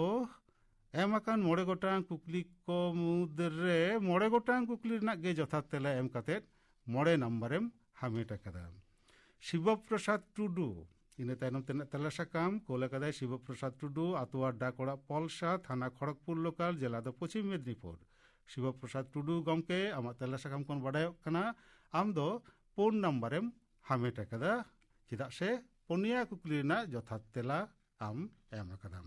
ᱮᱢ ᱟᱠᱟᱱ 9 ᱜᱚᱴᱟᱝ ᱠᱩᱠᱞᱤ ᱠᱚ ᱢᱩᱫᱽᱨᱮ 9 ᱜᱚᱴᱟᱝ ᱠᱩᱠᱞᱤ ᱨᱮᱱᱟᱜ ᱜᱮ ᱡᱚᱛᱷᱟᱛ ᱛᱮᱞᱟ ᱮᱢ ᱠᱟᱛᱮᱫ 9 ᱱᱟᱢᱵᱟᱨᱮᱢ ᱦᱟᱢᱮᱴ ᱟᱠᱟᱫᱟ। শিবপ্রসাদ টুডু ᱤᱱᱟᱹ ᱛᱟᱭᱱᱚᱢ ᱛᱮᱱᱟᱜ ᱛᱮᱞᱟ ᱥᱟᱠᱟᱢ ᱠᱳᱞ ᱟᱠᱟᱫᱟᱭ শিবপ্রসাদ টুডু আতোয়ার ডাকড়া পলসা থানা খড়গপুর লোকাল জেলা ᱫᱚ পশ্চিম মেদিনীপুর। শিবপ্রসাদ টুডু গমকে আমার তেলা ᱥᱟᱠᱟᱢ ᱠᱷᱚᱱ ᱵᱟᱰᱟᱭᱚᱜ ᱠᱟᱱᱟ ᱟᱢ ᱫᱚ 4 ᱱᱟᱢᱵᱟᱨᱮᱢ ᱦᱟᱢᱮᱴ ᱟᱠᱟᱫᱟ ᱪᱮᱫᱟᱜ ᱥᱮ 4 ᱠᱩᱠᱞᱤ ᱨᱮᱱᱟᱜ ᱡᱚᱛᱷᱟᱛ ᱛᱮᱞᱟ ᱟᱢ ᱮᱢ ᱟᱠᱟᱫᱟᱢ।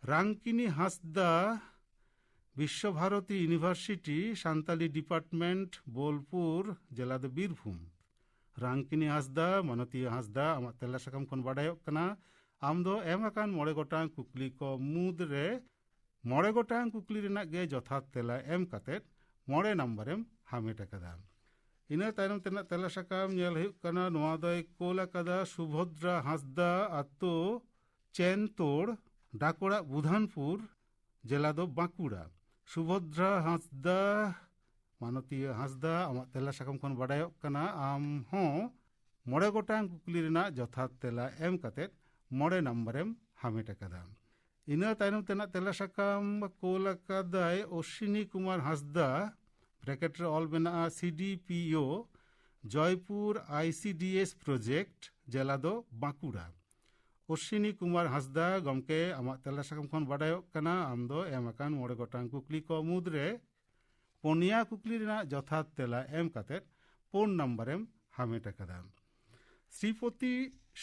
রাঙ্কিনী হাঁসদা বিশ্বভারতী ইউনিভার্সিটি সান্তালি ডিপার্টমেন্ট বোলপুর জেলা ᱫᱚ বীরভূম। রাঙ্কিনী হাঁসদা মানতীয় হাঁসদা আমার তেলা ᱥᱟᱠᱟᱢ ᱠᱷᱚᱱ ᱵᱟᱰᱟᱭᱚᱜ ᱠᱟᱱᱟ ᱟᱢ ᱫᱚ ᱮᱢ ᱟᱠᱟᱱ 9 ᱜᱚᱴᱟᱝ ᱠᱩᱠᱞᱤ ᱠᱚ ᱢᱩᱫᱽᱨᱮ 9 ᱜᱚᱴᱟᱝ ᱠᱩᱠᱞි ᱨᱮᱱᱟᱜ ᱜᱮ ᱡᱚᱛᱷᱟᱛ ᱛᱮᱞᱟ ᱮᱢ ᱠᱟᱛᱮᱫ 9 ᱱᱟᱢᱵᱟᱨᱮᱢ ᱦᱟᱢᱮᱴ ᱟᱠᱟᱫᱟ। ᱤᱱᱟᱹ ᱛᱟᱭᱱᱚᱢ ᱛᱮᱱᱟᱜ ᱛᱮᱞᱟ ᱥᱟᱠᱟᱢ ᱧᱮᱞ ᱦᱩᱭᱩᱜ ᱠᱟᱱᱟ ᱱᱚᱣᱟ ᱫᱚᱭ ᱠᱳᱞ ᱟᱠᱟᱫᱟ সুভদ্রা হাঁসদা আতো চেনতোড় ডাকড়া বুধানপুর জেলা ᱫᱚ বাঁকুড়া। সুভদ্রা হাঁসদা মানতীয় হাঁসদা আমার তেলা ᱥᱟᱠᱟᱢ ᱠᱷᱚᱱ ᱵᱟᱰᱟᱭᱚᱜ ᱠᱟᱱᱟ ᱟᱢ ᱦᱚᱸ 9 ᱜᱚᱴᱟᱝ ᱠᱩᱠᱞᱤ ᱨᱮᱱᱟᱜ ᱡᱚᱛᱷᱟᱛ ᱛᱮᱞᱟ ᱮᱢ ᱠᱟᱛᱮᱫ 9 ᱱᱟᱢᱵᱟᱨᱮᱢ ᱦᱟᱢᱮᱴ ᱟᱠᱟᱫᱟ। ᱤᱱᱟᱹ ᱛᱟᱭᱱᱚᱢ ᱛᱮᱱᱟᱜ ᱛᱮᱞᱟ ᱥᱟᱠᱟᱢ ᱠᱳᱞ ᱟᱠᱟᱫᱟᱭ অশ্বিনী কুমার হাঁসদা ব্র্যাকেট রে অল মেনাᱜᱼᱟ সিডিপিও জয়পুর আইসিডিএস প্রজেক্ট জেলা ᱫᱚ বাঁকুড়া। অশ্বিনী কুমার হাঁসদা গমকে আমার তেলা ᱥᱟᱠᱟᱢ ᱠᱷᱚᱱ ᱵᱟᱰᱟᱭᱚᱜ ᱠᱟᱱᱟ ᱟᱢ ᱫᱚ ᱮᱢ ᱟᱠᱟᱱ 9 ᱜᱚᱴᱟᱝ ᱠᱩᱠᱞᱤ ᱠᱚ ᱢᱩᱫᱽᱨᱮ 4 ᱠᱩᱠᱞᱤ ᱨᱮᱱᱟᱜ ᱡᱚᱛᱷᱟᱛ ᱛᱮᱞᱟ ᱮᱢ ᱠᱟᱛᱮᱫ 4 ᱱᱟᱢᱵᱟᱨᱮᱢ ᱦᱟᱢᱮᱴ ᱟᱠᱟᱫᱟ। শ্রীপতি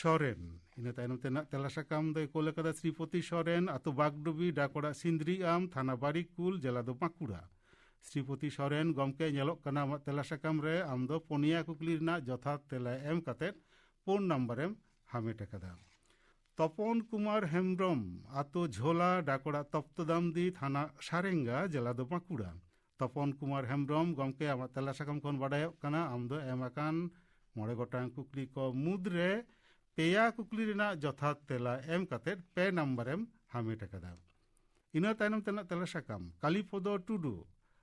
সরেন ᱤᱱᱟᱹ ᱛᱟᱭᱱᱚᱢ ᱛᱮᱱᱟᱜ ᱛᱮᱞᱟ ᱥᱟᱠᱟᱢ ᱫᱚᱭ ᱠᱳᱞ ᱟᱠᱟᱫᱟ শ্রীপতি সরেন আতো বাগডুবি ডাকড়া সিন্দ্রি আম থানা বারিকুল জেলা ᱫᱚ বাঁকুড়া। শ্রীপতি সরেন গমকে ᱧᱮᱞᱚᱜ ᱠᱟᱱᱟ ᱟᱢᱟᱜ ᱛᱮᱞᱟ ᱥᱟᱠᱟᱢ ᱨᱮ ᱟᱢ ᱫᱚ 4 ᱠᱩᱠᱞᱤ ᱨᱮᱱᱟᱜ ᱡᱚᱛᱷᱟᱛ ᱛᱮᱞᱟ ᱮᱢ ᱠᱟᱛᱮᱫ 4 ᱱᱟᱢᱵᱟᱨᱮᱢ ᱦᱟᱢᱮᱴ ᱟᱠᱟᱫᱟ। তপন কুমার হেমব্রম আতো ঝোলা ডাকড়া তপ্তদামদি থানা সারেঙ্গা জেলা ᱫᱚ বাঁকুড়া। তপন কুমার হেমব্রম গমকে আমার তেলা ᱥᱟᱠᱟᱢ ᱠᱷᱚᱱ ᱵᱟᱰᱟᱭᱚᱜ ᱠᱟᱱᱟ ᱟᱢ ᱫᱚ ᱮᱢ ᱟᱠᱟᱱ 9 ᱜᱚᱴᱟᱝ ᱠᱩᱠᱞᱤ ᱠᱚ ᱢᱩᱫᱽᱨᱮ 2 ᱠᱩᱠᱞᱤ ᱨᱮᱱᱟᱜ ᱡᱚᱛᱷᱟᱛ ᱛᱮᱞᱟ ᱮᱢ ᱠᱟᱛᱮᱫ 2 ᱱᱟᱢᱵᱟᱨᱮᱢ ᱦᱟᱢᱮᱴ ᱟᱠᱟᱫᱟ। ᱤᱱᱟᱹ ᱛᱟᱭᱱᱚᱢ ᱛᱮᱱᱟᱜ ᱛᱮᱞᱟ ᱥᱟᱠᱟᱢ কালীপদ টুডু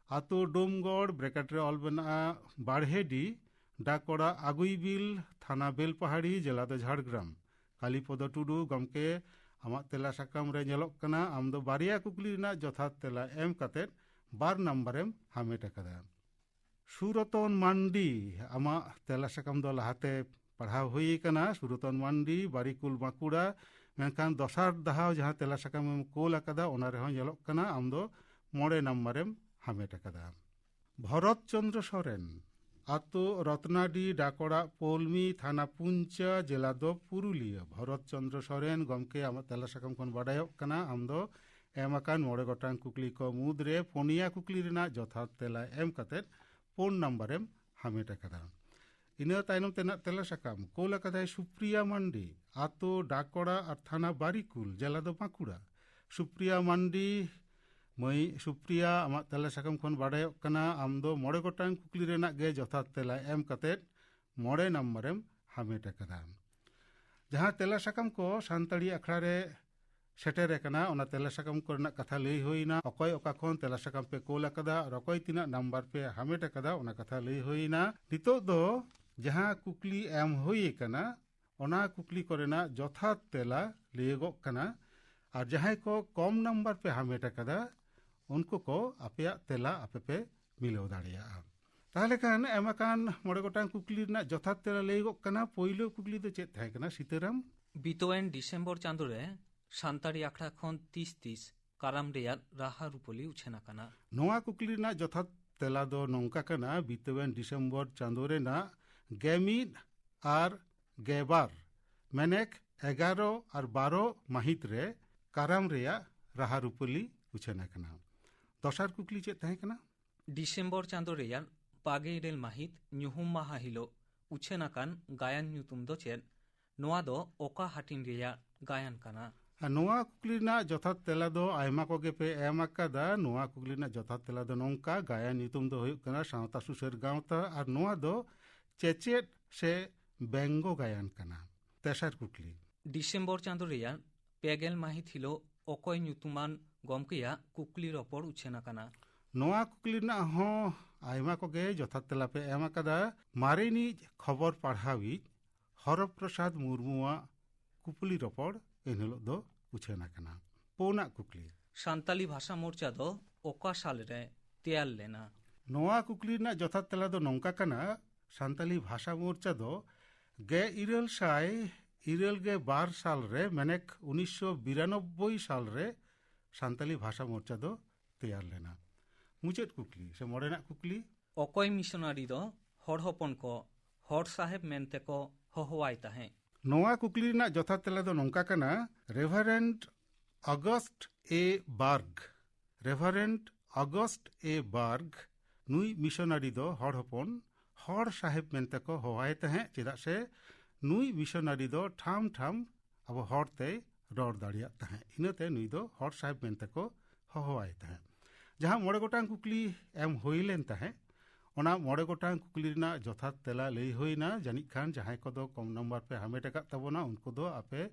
আতো ডোমগড় ব্র্যাকেট রে অল মেনাᱜᱼᱟ বাড়হেডি ডাকড়া আগুইবিল থানা বেলপাহাড়ি জেলা ᱫᱚ ঝাড়গ্রাম। কালীপদ টুডু গমকে আমার তেলা ᱥᱟᱠᱟᱢ রে ᱧᱮᱞᱚᱜ ᱠᱟᱱᱟ ᱟᱢ ᱫᱚ 2 ᱠᱩᱠᱞᱤ ᱨᱮᱱᱟᱜ ᱡᱚᱛᱷᱟᱛ ᱛᱮᱞᱟ ᱮᱢ ᱠᱟᱛᱮᱫ 12 ᱱᱟᱢᱵᱟᱨᱮᱢ ᱦᱟᱢᱮᱴ ᱟᱠᱟᱫᱟ। সুরতন মান্ডি আমার তেলা ᱥᱟᱠᱟᱢ ᱫᱚ ᱞᱟᱦᱟᱛᱮ ᱯᱟᱲᱦᱟᱣ ᱦᱩᱭ ᱟᱠᱟᱱᱟ। সুরতন মান্ডি বারিকুল বাঁকুড়া ᱢᱮᱱᱠᱷᱟᱱ ᱫᱚᱥᱟᱨ ᱫᱷᱟᱣ ᱡᱟᱦᱟᱸ ᱛᱮᱞᱟ ᱥᱟᱠᱟᱢᱮᱢ ᱠᱳᱞ ᱟᱠᱟᱫᱟ ᱚᱱᱟ ᱨᱮᱦᱚᱸ ᱧᱮᱞᱚᱜ ᱠᱟᱱᱟ ᱟᱢ ᱫᱚ 9 ᱱᱟᱢᱵᱟᱨᱮᱢ ᱦᱟᱢᱮᱴ ᱟᱠᱟᱫᱟ। ভরত চন্দ্র সরেন আতো রত্নাডি ডাকড়া পলমি থানা পুঞ্চা জেলা ᱫᱚ পুরুলিয়া। ভরত চন্দ্র সরেন গমকে আমার তেলা ᱥᱟᱠᱟᱢ ᱠᱷᱚᱱ ᱵᱟᱰᱟᱭᱚᱜ ᱠᱟᱱᱟ ᱟᱢ ᱫᱚ ᱮᱢ ᱟᱠᱟᱱ 9 ᱜᱚᱴᱟᱝ ᱠᱩᱠᱞᱤ ᱠᱚ ᱢᱩᱫᱽᱨᱮ 4 ᱠᱩᱠᱞᱤ ᱨᱮᱱᱟᱜ ᱡᱚᱛᱷᱟᱛ ᱛᱮᱞᱟ ᱮᱢ ᱠᱟᱛᱮᱫ 4 ᱱᱟᱢᱵᱟᱨᱮᱢ ᱦᱟᱢᱮᱴ ᱟᱠᱟᱫᱟ। ᱤᱱᱟᱹ ᱛᱟᱭᱱᱚᱢ ᱛᱮᱱᱟᱜ ᱛᱮᱞᱟ ᱥᱟᱠᱟᱢ ᱠᱳᱞ ᱟᱠᱟᱫᱟᱭ সুপ্রিয়া মান্ডি আতো ডাকড়া আর থানা বারিকুল জেলা ᱫᱚ বাঁকুড়া। সুপ্রিয়া মান্ডি মাই সুপ্রিয়া আমার তেলা ᱥᱟᱠᱟᱢ ᱠᱷᱚᱱ ᱵᱟᱰᱟᱭᱚᱜ ᱠᱟᱱᱟ ᱟᱢ ᱫᱚ 9 ᱜᱚᱴᱟᱝ ᱠᱩᱠᱞᱤ ᱨᱮᱱᱟᱜ ᱜᱮ ᱡᱚᱛᱷᱟᱛ ᱛᱮᱞᱟ ᱮᱢ ᱠᱟᱛᱮᱫ 9 ᱱᱟᱢᱵᱟᱨᱮᱢ ᱦᱟᱢᱮᱴ ᱟᱠᱟᱫᱟ। ᱡᱟᱦᱟᱸ ᱛᱮᱞᱟ ᱥᱟᱠᱟᱢ ᱠᱚ ᱥᱟᱱᱛᱟᱲᱤ ᱟᱠᱷᱲᱟ ᱨᱮ ᱥᱮᱴᱮᱨ ᱟᱠᱟᱱᱟ ᱚᱱᱟ ᱛᱮᱞᱟ ᱥᱟᱠᱟᱢ ᱠᱚᱨᱮᱱᱟᱜ ᱠᱟᱛᱷᱟ ᱞᱟᱹᱭ ᱦᱩᱭᱱᱟ ᱚᱠᱚᱭ ᱚᱠᱟ ᱠᱷᱚᱱ ᱛᱮᱞᱟ ᱥᱟᱠᱟᱢ ᱯᱮ ᱠᱳᱞ ᱟᱠᱟᱫᱟ ᱟᱨ ᱚᱠᱚᱭ ᱛᱤᱱᱟᱹᱜ ᱱᱟᱢᱵᱟᱨ ᱯᱮ ᱦᱟᱢᱮᱴ ᱟᱠᱟᱫᱟ ᱚᱱᱟ ᱠᱟᱛᱷᱟ ᱞᱟᱹᱭ ᱦᱩᱭᱱᱟ ᱱᱤᱛᱚᱜ ᱫᱚ ᱡᱟᱦᱟᱸ ᱠᱩᱠᱞᱤ ᱮᱢ ᱦᱩᱭ ᱟᱠᱟᱱᱟ ᱚᱱᱟ ᱠᱩᱠᱞᱤ ᱠᱚᱨᱮᱱᱟᱜ ᱡᱚᱛᱷᱟᱛ ᱛᱮᱞᱟ ᱞᱟᱹᱭᱚᱜᱚᱜ ᱠᱟᱱᱟ ᱟᱨ ᱡᱟᱦᱟᱸᱭ ᱠᱚ ᱠᱚᱢ ᱱᱟᱢᱵᱟᱨ ᱯᱮ ᱦᱟᱢᱮᱴ ᱟᱠᱟᱫᱟ ᱩᱱᱠᱩ ko ᱟᱯᱮᱭᱟᱜ ᱛᱮᱞᱟ ᱟᱯᱮ ᱯᱮ ᱢᱤᱞᱟᱹᱣ ᱫᱟᱲᱮᱭᱟᱜᱼᱟ ᱛᱟᱦᱞᱮ ᱠᱷᱟᱱ ᱮᱢ ᱟᱠᱟᱱ 9 ᱜᱚᱴᱟᱝ ᱠᱩᱠᱞᱤ ᱨᱮᱱᱟᱜ ᱡᱚᱛᱷᱟᱛ ᱛᱮᱞᱟ ᱞᱟᱹᱭᱚᱜᱚᱜ ᱠᱟᱱᱟ ᱯᱳᱭᱞᱳ ᱠᱩᱠᱞᱤ ᱫᱚ ᱪᱮᱫ ᱛᱟᱦᱮᱸ ᱠᱟᱱᱟ ᱥᱤᱛᱟᱹᱨᱟᱢ ᱵᱤᱛᱳᱭᱮᱱ ᱰᱤᱥᱮᱢᱵᱚᱨ ᱪᱟᱸᱫᱳ ᱨᱮ ᱥᱟᱱᱛᱟᱲᱤ ᱟᱠᱷᱲᱟ ᱠᱷᱚᱱ 30 ᱠᱟᱨᱟᱢ ᱨᱮᱭᱟᱜ ᱨᱟᱦᱟ ᱨᱩᱯᱟᱹᱞᱤ ᱩᱪᱷᱟᱹᱱ ᱟᱠᱟᱱᱟ ᱱᱚᱣᱟ ᱠᱩᱠᱞᱤ ᱨᱮᱱᱟᱜ ᱡᱚᱛᱷᱟᱛ ᱛᱮᱞᱟ ᱫᱚ ᱱᱚᱝᱠᱟ ᱠᱟᱱᱟ ᱵᱤᱛᱟᱹᱣᱮᱱ ᱰᱤᱥᱮᱢᱵᱚᱨ ᱪᱟᱸᱫᱳ ᱨᱮᱱᱟᱜ 11 ᱟᱨ 12 ᱢᱮᱱᱮᱠ 11 ᱟᱨ 12 ᱢᱟᱹᱦᱤᱛ ᱨᱮ ᱠᱟᱨᱟᱢ ᱨᱮᱭᱟᱜ ᱨᱟᱦᱟ ᱨᱩᱯᱟᱹᱞᱤ ᱩᱪᱷᱟᱹᱱ ᱟᱠᱟᱱᱟ ᱫᱚᱥᱟᱨ ᱠᱩᱠᱞᱤ ᱪᱮᱫ ᱛᱟᱦᱮᱸ ᱠᱟᱱᱟ ᱰᱤᱥᱮᱢᱵᱚর ᱪᱟᱸᱫᱳ ᱨᱮᱭᱟᱜ 24 ᱢᱟᱹᱦᱤᱛ ᱧᱩᱦᱩᱢ ᱢᱟᱦᱟ ᱦᱤᱞᱳᱜ ᱩᱪᱷᱟᱹᱱ ᱟᱠᱟᱱ ᱜᱟᱭᱟᱱ ᱧᱩᱛᱩᱢ ᱫᱚ ᱪᱮᱫ ᱱᱚᱣᱟ ᱫᱚ ᱚᱠᱟ ᱦᱟᱹᱴᱤᱧ ᱨᱮᱭᱟᱜ ᱜᱟᱭᱟᱱ ᱠᱟᱱᱟ ᱟᱨ ᱱᱚᱣᱟ ᱠᱩᱠᱞᱤ ᱨᱮᱱᱟᱜ ᱡᱚᱛᱷᱟᱛ ᱛᱮᱞᱟ ᱫᱚ ᱟᱭᱢᱟ ᱠᱚᱜᱮ ᱯᱮ ᱮᱢ ᱟᱠᱟᱫᱟ ᱱᱚᱣᱟ ᱠᱩᱠᱞᱤ ᱨᱮᱱᱟᱜ ᱡᱚᱛᱷᱟᱛ ᱛᱮᱞᱟ ᱫᱚ ᱱᱚᱝᱠᱟ ᱜᱟᱭᱟᱱ ᱧᱩᱛᱩᱢ ᱫᱚ ᱦᱩᱭᱩᱜ ᱠᱟᱱᱟ ᱥᱟᱶᱛᱟ ᱥᱩᱥᱟᱹᱨ ᱜᱟᱶᱛᱟ ᱟᱨ ᱱᱚᱣᱟ ᱫᱚ ᱪᱮᱪᱮᱫ ᱥᱮ ᱵᱮᱝᱜᱚ ᱜᱟᱭᱟᱱ ᱠᱟᱱᱟ ᱛᱮᱥᱟᱨ ᱠᱩᱠᱞᱤ ᱰᱤᱥᱮᱢᱵᱚর ᱪᱟᱸᱫᱳ ᱨᱮᱭᱟᱜ 20 ᱢᱟᱹᱦᱤᱛ ᱦᱤᱞᱳᱜ ᱚᱠᱚᱭ ᱧᱩᱛᱩᱢᱟᱱ ᱜᱚᱢᱠᱮᱭᱟᱜ ᱠᱩᱠᱞᱤ ᱨᱚᱯᱚᱲ ᱩᱪᱷᱟᱹᱱ ᱟᱠᱟᱱᱟ ᱱᱚᱣᱟ ᱠᱩᱠᱞᱤ ᱨᱮᱱᱟᱜ ᱦᱚᱸ ᱟᱭᱢᱟ ᱠᱚᱜᱮ ᱡᱚᱛᱷᱟᱛ ᱛᱮᱞᱟ ᱯᱮ ᱮᱢ ᱟᱠᱟᱫᱟ ᱢᱟᱨᱮᱱᱤᱡ ᱠᱷᱚᱵᱚᱨ ᱯᱟᱲᱦᱟᱣᱤᱡ ᱦᱚᱨᱚ ᱯᱨᱚᱥᱟᱫ ᱢᱩᱨᱢᱩᱣᱟᱜ ᱠᱩᱠᱞᱤ ᱨᱚᱯᱚᱲ ᱮᱱᱦᱤᱞᱳᱜ ᱫᱚ ᱩᱪᱷᱟᱹᱱ ᱟᱠᱟᱱᱟ ᱯᱩᱱᱟᱜ ᱠᱩᱠᱞᱤ ᱥᱟᱱᱛᱟᱞᱤ ᱵᱷᱟষᱟ ᱢᱳᱨᱪᱟ ᱫᱚ ᱚᱠᱟ ᱥᱟᱞᱨᱮ ᱛᱮᱭᱟᱨ ᱞᱮᱱᱟ ᱱᱚᱣᱟ ᱠᱩᱠᱞᱤ ᱨᱮᱱᱟᱜ ᱡᱚᱛᱷᱟᱛ ᱛᱮᱞᱟ ᱫᱚ ᱱᱚᱝᱠᱟ ᱠᱟᱱᱟ ᱥᱟᱱᱛᱟᱞᱤ ᱵᱷᱟষᱟ ᱢᱳᱨᱪᱟ ᱫᱚ 1992 সাল রে মেনেক 1992 সাল রে সান্তালি ভাষা মোর্চা দো তেয়ার লেনা মুচেদ কুকলি সে মডেনাক কুকলি ᱚᱠᱚᱭ ᱢᱤᱥᱚᱱᱟᱨᱤ ᱫᱚ ᱦᱚᱲ ᱦᱚᱯᱚᱱ ᱠᱚ ᱦᱚᱲ ᱥᱟᱦᱮᱵ ᱢᱮᱱᱛᱮ ᱠᱚ ᱦᱚᱦᱚᱣᱟᱭ ᱛᱟᱦᱮᱸ ᱱᱚᱣᱟ ᱠᱩᱠᱞᱤ ᱨᱮᱱᱟᱜ ᱡᱚᱛᱷᱟᱛ ᱛᱮᱞᱟ ᱫᱚ ᱱᱚᱝᱠᱟ ᱠᱟᱱᱟ রেভারেন্ট অগস্ট এ বার্গ রেভারেন্ট অগস্ট এ বার্গ নুই মিশনারি দো হড় হপন হড় সাহেব মেনতে কো হওয়ায় তাহেঁ চেদাগ সে নুই মিশনারি দো ঠাম ঠাম আবো হড়তে রড় দাড়িয়াগ তাহেঁ ইনাতে নুই দো হড় সাহেব মেনতে কো হওয়ায় তাহেঁ ᱡᱟᱦᱟᱸ 9 ᱜᱚᱴᱟᱝ ᱠᱩᱠᱞᱤ ᱮᱢ ᱦᱩᱭ ᱞᱮᱱ ᱛᱟᱦᱮᱸ ᱚᱱᱟ 9 ᱜᱚᱴᱟᱝ ᱠᱩᱠᱞᱤ ᱨᱮᱱᱟᱜ ᱡᱚᱛᱷᱟᱛ ᱛᱮᱞᱟ ᱞᱟᱹᱭ ᱦᱩᱭᱱᱟ ᱡᱟᱹᱱᱤᱡ ᱠᱷᱟᱱ ᱡᱟᱦᱟᱸᱭ ᱠᱚᱫᱚ ᱠᱚᱢ ᱱᱟᱢᱵᱟᱨ ᱯᱮ ᱦᱟᱢᱮᱴ ᱟᱠᱟᱫ ᱛᱟᱵᱚᱱᱟ ᱩᱱᱠᱩ ᱫᱚ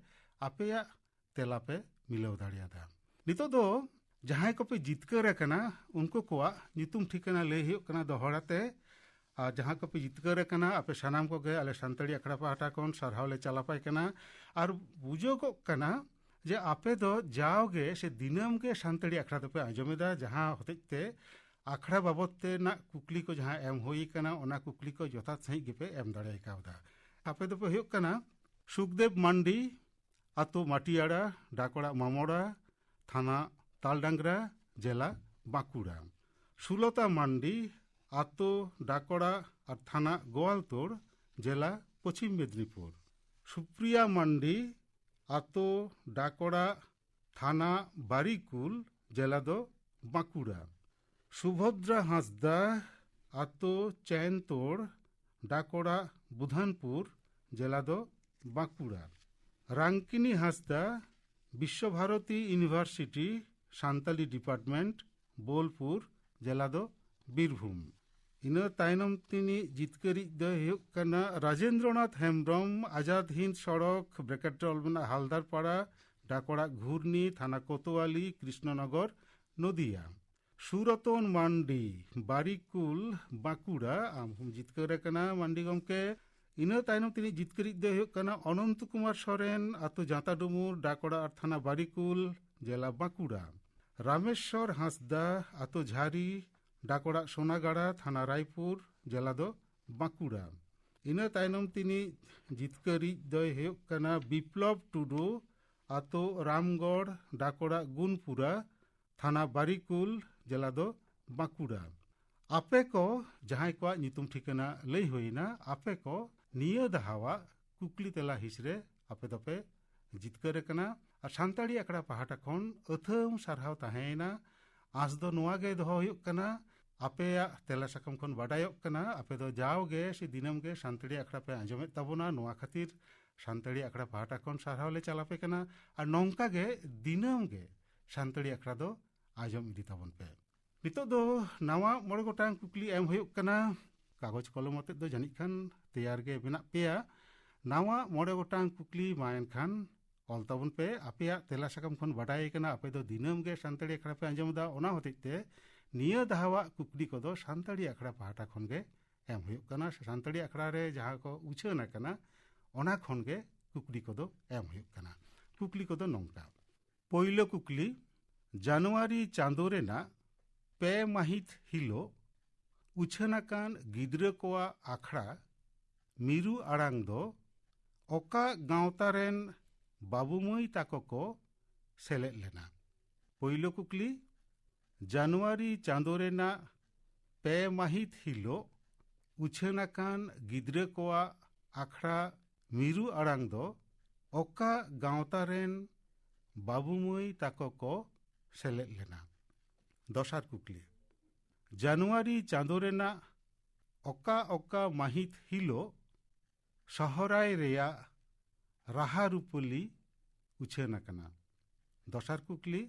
ᱟᱯᱮᱭᱟᱜ ᱛᱮᱞᱟ ᱯᱮ ᱢᱤᱞᱟᱹᱣ ᱫᱟᱲᱮᱭᱟᱫᱟ ᱱᱤᱛᱚᱜ ᱫᱚ ᱡᱟᱦᱟᱸᱭ ᱠᱚᱯᱮ ᱡᱤᱛᱠᱟᱹᱨ ᱟᱠᱟᱱᱟ ᱩᱱᱠᱩ ᱠᱚᱣᱟᱜ ᱧᱩᱛᱩᱢ ᱴᱷᱤᱠᱟᱹᱱᱟ ᱞᱟᱹᱭ ᱦᱩᱭᱩᱜ ᱠᱟᱱᱟ ᱫᱚᱦᱲᱟᱛᱮ ᱟᱨ ᱡᱟᱦᱟᱸ ᱠᱚᱯᱮ ᱡᱤᱛᱠᱟᱹᱨ ᱟᱠᱟᱱᱟ ᱟᱯᱮ ᱥᱟᱱᱟᱢ ᱠᱚᱜᱮ ᱟᱞᱮ ᱥᱟᱱᱛᱟᱲᱤ ᱟᱠᱷᱲᱟ ᱯᱟᱦᱴᱟ ᱠᱷᱚᱱ ᱥᱟᱨᱦᱟᱣ ᱞᱮ ᱪᱟᱞᱟᱯᱟᱭ ᱠᱟᱱᱟ ᱟᱨ ᱵᱩᱡᱷᱟᱹᱜᱚᱜ ᱠᱟᱱᱟ ᱡᱮ ᱟᱯᱮ ᱫᱚ ᱡᱟᱣᱜᱮ ᱥᱮ ᱫᱤᱱᱟᱹᱢ ᱜᱮ ᱥᱟᱱᱛᱟᱲᱤ ᱟᱠᱷᱲᱟ ᱫᱚᱯᱮ ᱟᱸᱡᱚᱢᱮᱫᱟ ᱡᱟᱦᱟᱸ ᱦᱚᱛᱮᱡ ᱛᱮ ᱟᱠᱷᱲᱟ ᱵᱟᱵᱚᱫ ᱛᱮᱱᱟᱜ ᱠᱩᱠᱞᱤ ᱠᱚ ᱡᱟᱦᱟᱸ ᱮᱢ ᱦᱩᱭ ᱟᱠᱟᱱᱟ ᱚᱱᱟ ᱠᱩᱠᱞᱤ ᱠᱚ ᱡᱚᱛᱷᱟᱛ ᱥᱟᱺᱦᱤᱡ ᱜᱮᱯᱮ ᱮᱢ ᱫᱟᱲᱮ ᱠᱟᱣᱫᱟ ᱟᱯᱮ ᱫᱚᱯᱮ ᱦᱩᱭᱩᱜ ᱠᱟᱱᱟ ᱥᱩᱠᱫᱮᱵ ᱢᱟᱱᱰᱤ ᱟᱛᱳ ᱢᱟᱴᱤᱭᱟᱲᱟ ᱰᱟᱠᱚᱲᱟ ᱢᱟᱢᱚᱲᱟ থানা তালডাংরা জেলা বাঁকুড়া সুলতা মান্ডি আতো ডাকড়া আর থানা গোয়ালতোড় জেলা পশ্চিম মেদিনীপুর সুপ্রিয়া মান্ডি আতো ডাকড়া থানা বারিকুল জেলা দো বাঁকুড়া সুভদ্রা হাঁসদা আতো চৈনতোড় ডাকড়া বুধানপুর জেলা দো বাঁকুড়া রাঙ্কিনী হাঁসদা বিশ্বভারতী ইউনিভার্সিটি সান্তালি ডিপার্টমেন্ট বোলপুর জেলা দো বীরভূম ইনা তাইনম তিনি জিতকারিজ দো হুᱭᱩᱜ ᱠᱟᱱᱟ রাজেন্দ্রনাথ হেমব্রম আজাদ হিন্দ সড়ক ব্র্যাকেট অলমেনা হালদারপাড়া ডাকড়া ঘূর্ণি থানা কোতোয়ালি কৃষ্ণনগর নদিয়া সুরতন মান্ডি বারিকুল বাঁকুড়া আমহম জিতকার ᱟᱠᱟᱱᱟ মান্ডি গমকে ইনা তাইনম তিনি জিতকারিজ দো হুᱭᱩᱜ ᱠᱟᱱᱟ অনন্ত কুমার সরেন আতো জাঁতা ডুমুর ডাকড়া আর থানা বারিকুল জেলা বাঁকুড়া রামেশ্বর হাঁসদা আতো ঝাড়ি ডাকড়া সোনাগাড়া থানা রায়পুর জেলা দো বাঁকুড়া ইনা তাইনম তিনি জিতকারিজ দো হুᱭᱩᱜ ᱠᱟᱱᱟ বিপ্লব টুডু আতো রামগড় ডাকড়া গুনপুরা থানা বারিকুল জেলা দো বাঁকুড়া আপে কো জাহাঁই কোয়াᱜ ᱧᱩᱛᱩᱢ ᱴᱷᱤᱠᱟᱹᱱᱟ ᱞᱟᱹᱭ ᱦᱩᱭᱱᱟ ᱟᱯᱮ ᱠᱚ ᱱᱤᱭᱟᱹ ᱫᱷᱟᱣᱟᱜ ᱠᱩᱠᱞᱤ ᱛᱮᱞᱟ ᱦᱤᱸᱥ ᱨᱮ ᱟᱯᱮ ᱫᱚᱯᱮ ᱡᱤᱛᱠᱟᱹᱨ ᱟᱠᱟᱱᱟ ᱟᱨ ᱥᱟᱱᱛᱟᱲᱤ ᱟᱠᱷᱲᱟ ᱯᱟᱦᱴᱟ ᱠᱷᱚᱱ ᱟᱹᱛᱷᱟᱹᱢ ᱥᱟᱨᱦᱟᱣ ᱛᱟᱦᱮᱸᱭᱮᱱᱟ ᱟᱸᱥ ᱫᱚ ᱱᱚᱣᱟ ᱜᱮ ᱫᱚᱦᱚ ᱦᱩᱭᱩᱜ ᱠᱟᱱᱟ ᱟᱯᱮᱭᱟᱜ ᱛᱮᱞᱟ ᱥᱟᱠᱟᱢ ᱠᱷᱚᱱ ᱵᱟᱰᱟᱭᱚᱜ ᱠᱟᱱᱟ ᱟᱯᱮ ᱫᱚ ᱡᱟᱣᱜᱮ ᱥᱮ ᱫᱤᱱᱟᱹᱢ ᱜᱮ ᱥᱟᱱᱛᱟᱲᱤ ᱟᱠᱷᱲᱟ ᱯᱮ ᱟᱸᱡᱚᱢᱮᱫ ᱛᱟᱵᱚᱱᱟ ᱱᱚᱣᱟ ᱠᱷᱟᱹᱛᱤᱨ ᱥᱟᱱᱛᱟᱲᱤ ᱟᱠᱷᱲᱟ ᱯᱟᱦᱴᱟ ᱠᱷᱚᱱ ᱥᱟᱨᱦᱟᱣ ᱞᱮ ᱪᱟᱞᱟᱯᱮ ᱠᱟᱱᱟ ᱟᱨ ᱱᱚᱝᱠᱟ ᱜᱮ ᱫᱤᱱᱟᱹᱢ ᱜᱮ ᱥᱟᱱᱛᱟᱲᱤ ᱟᱠᱷᱲᱟ ᱫᱚ ᱟᱸᱡᱚᱢ ᱤᱫᱤ ᱛᱟᱵᱚᱱ ᱯᱮ ᱱᱤᱛᱚᱜ ᱫᱚ ᱱᱟᱣᱟ 9 ᱜᱚᱴᱟᱝ ᱠᱩᱠᱞᱤ ᱮᱢ ᱦᱩᱭᱩᱜ ᱠᱟᱱᱟ ᱠᱟᱜᱚᱡᱽ ᱠᱚᱞᱚᱢ ᱟᱛᱮᱫ ᱫᱚ ᱡᱟᱹᱱᱤᱡ ᱠᱷᱟᱱ ᱛᱮᱭᱟᱨ ᱜᱮ ᱢᱮᱱᱟᱜ ᱯᱮᱭᱟ ᱱᱟᱣᱟ 9 ᱜᱚᱴᱟᱝ ᱠᱩᱠᱞᱤ ᱢᱟ ᱮᱱᱠᱷᱟᱱ ᱚᱞ ᱛᱟᱵᱚᱱ ᱯᱮ ᱟᱯᱮᱭᱟᱜ ᱛᱮᱞᱟ ᱥᱟᱠᱟᱢ ᱠᱷᱚᱱ ᱵᱟᱰᱟᱭ ᱠᱟᱱᱟ ᱟᱯᱮ ᱫᱚ ᱫᱤᱱᱟᱹᱢ ᱜᱮ ᱥᱟᱱᱛᱟᱲᱤ ᱟᱠᱷᱲᱟ ᱯᱮ ᱟᱸᱡᱚᱢᱫᱟ ᱚᱱᱟ ᱦᱚᱛᱮᱡ ᱛᱮ ᱱᱤᱭᱟᱹ ᱫᱷᱟᱣᱟᱜ ᱠᱩᱠᱞᱤ ᱠᱚᱫᱚ ᱥᱟᱱᱛᱟᱲᱤ ᱟᱠᱷᱲᱟ ᱯᱟᱦᱴᱟ ᱠᱷᱚᱱ ᱜᱮ ᱮᱢ ᱦᱩᱭᱩᱜ ᱠᱟᱱᱟ ᱥᱮ ᱥᱟᱱᱛᱟᱲᱤ ᱟᱠᱷᱲᱟ ᱨᱮ ᱡᱟᱦᱟᱸ ᱠᱚ ᱩᱪᱷᱟᱹᱱ ᱟᱠᱟᱱᱟ ᱚᱱᱟ ᱠᱷᱚᱱ ᱜᱮ ᱠᱩᱠᱞᱤ ᱠᱚᱫᱚ ᱮᱢ ᱦᱩᱭᱩᱜ ᱠᱟᱱᱟ ᱠᱩᱠᱞᱤ ᱠᱚᱫᱚ ᱱᱚᱝᱠᱟ ᱯᱳᱭᱞᱳ ᱠᱩᱠᱞᱤ ᱡᱟᱱᱩᱣᱟᱨᱤ ᱪᱟᱸᱫᱳ ᱨᱮᱱᱟᱜ 2 ᱢᱟᱹᱦᱤᱛ ᱦᱤᱞᱳᱜ ᱩᱪᱷᱟᱹᱱ ᱟᱠᱟᱱ ᱜᱤᱫᱽᱨᱟᱹ ᱠᱚᱣᱟᱜ ᱟᱠᱷᱲᱟ ᱢᱤᱨᱩ ᱟᱲᱟᱝ ᱫᱚ ᱚᱠᱟ ᱜᱟᱶᱛᱟ ᱨᱮᱱ ᱵᱟᱹᱵᱩ ᱢᱟᱹᱭ ᱛᱟᱠᱚ ᱠᱚ ᱥᱮᱞᱮᱫ ᱞᱮᱱᱟ ᱯᱳᱭᱞᱳ ᱠᱩᱠᱞᱤ ᱡᱟᱱᱩᱣᱟᱨᱤ ᱪᱟᱸᱫᱳ ᱨᱮᱱᱟᱜ 2 ᱢᱟᱹᱦᱤᱛ ᱦᱤᱞᱳᱜ ᱩᱪᱷᱟᱹᱱ ᱟᱠᱟᱱ ᱜᱤᱫᱽᱨᱟᱹ ᱠᱚᱣᱟᱜ ᱟᱠᱷᱲᱟ ᱢᱤᱨᱩ ᱟᱲᱟᱝ ᱫᱚ ᱚᱠᱟ ᱜᱟᱶᱛᱟ ᱨᱮᱱ ᱵᱟᱹᱵᱩ ᱢᱟᱹᱭ ᱛᱟᱠᱚ ᱠᱚ ᱥᱮᱞᱮᱫ ᱞᱮᱱᱟ ᱫᱚᱥᱟᱨ ᱠᱩᱠᱞᱤ ᱡᱟᱱᱩᱣᱟᱨᱤ ᱪᱟᱸᱫᱳ ᱨᱮᱱᱟᱜ ᱚᱠᱟ ᱢᱟᱹᱦᱤᱛ ᱦᱤᱞᱳᱜ ᱥᱚᱦᱨᱟᱭ ᱨᱮᱭᱟᱜ ᱨᱟᱦᱟ ᱨᱩᱯᱟᱹᱞᱤ ᱩᱪᱷᱟᱹᱱ ᱟᱠᱟᱱᱟ ᱫᱚᱥᱟᱨ ᱠᱩᱠᱞᱤ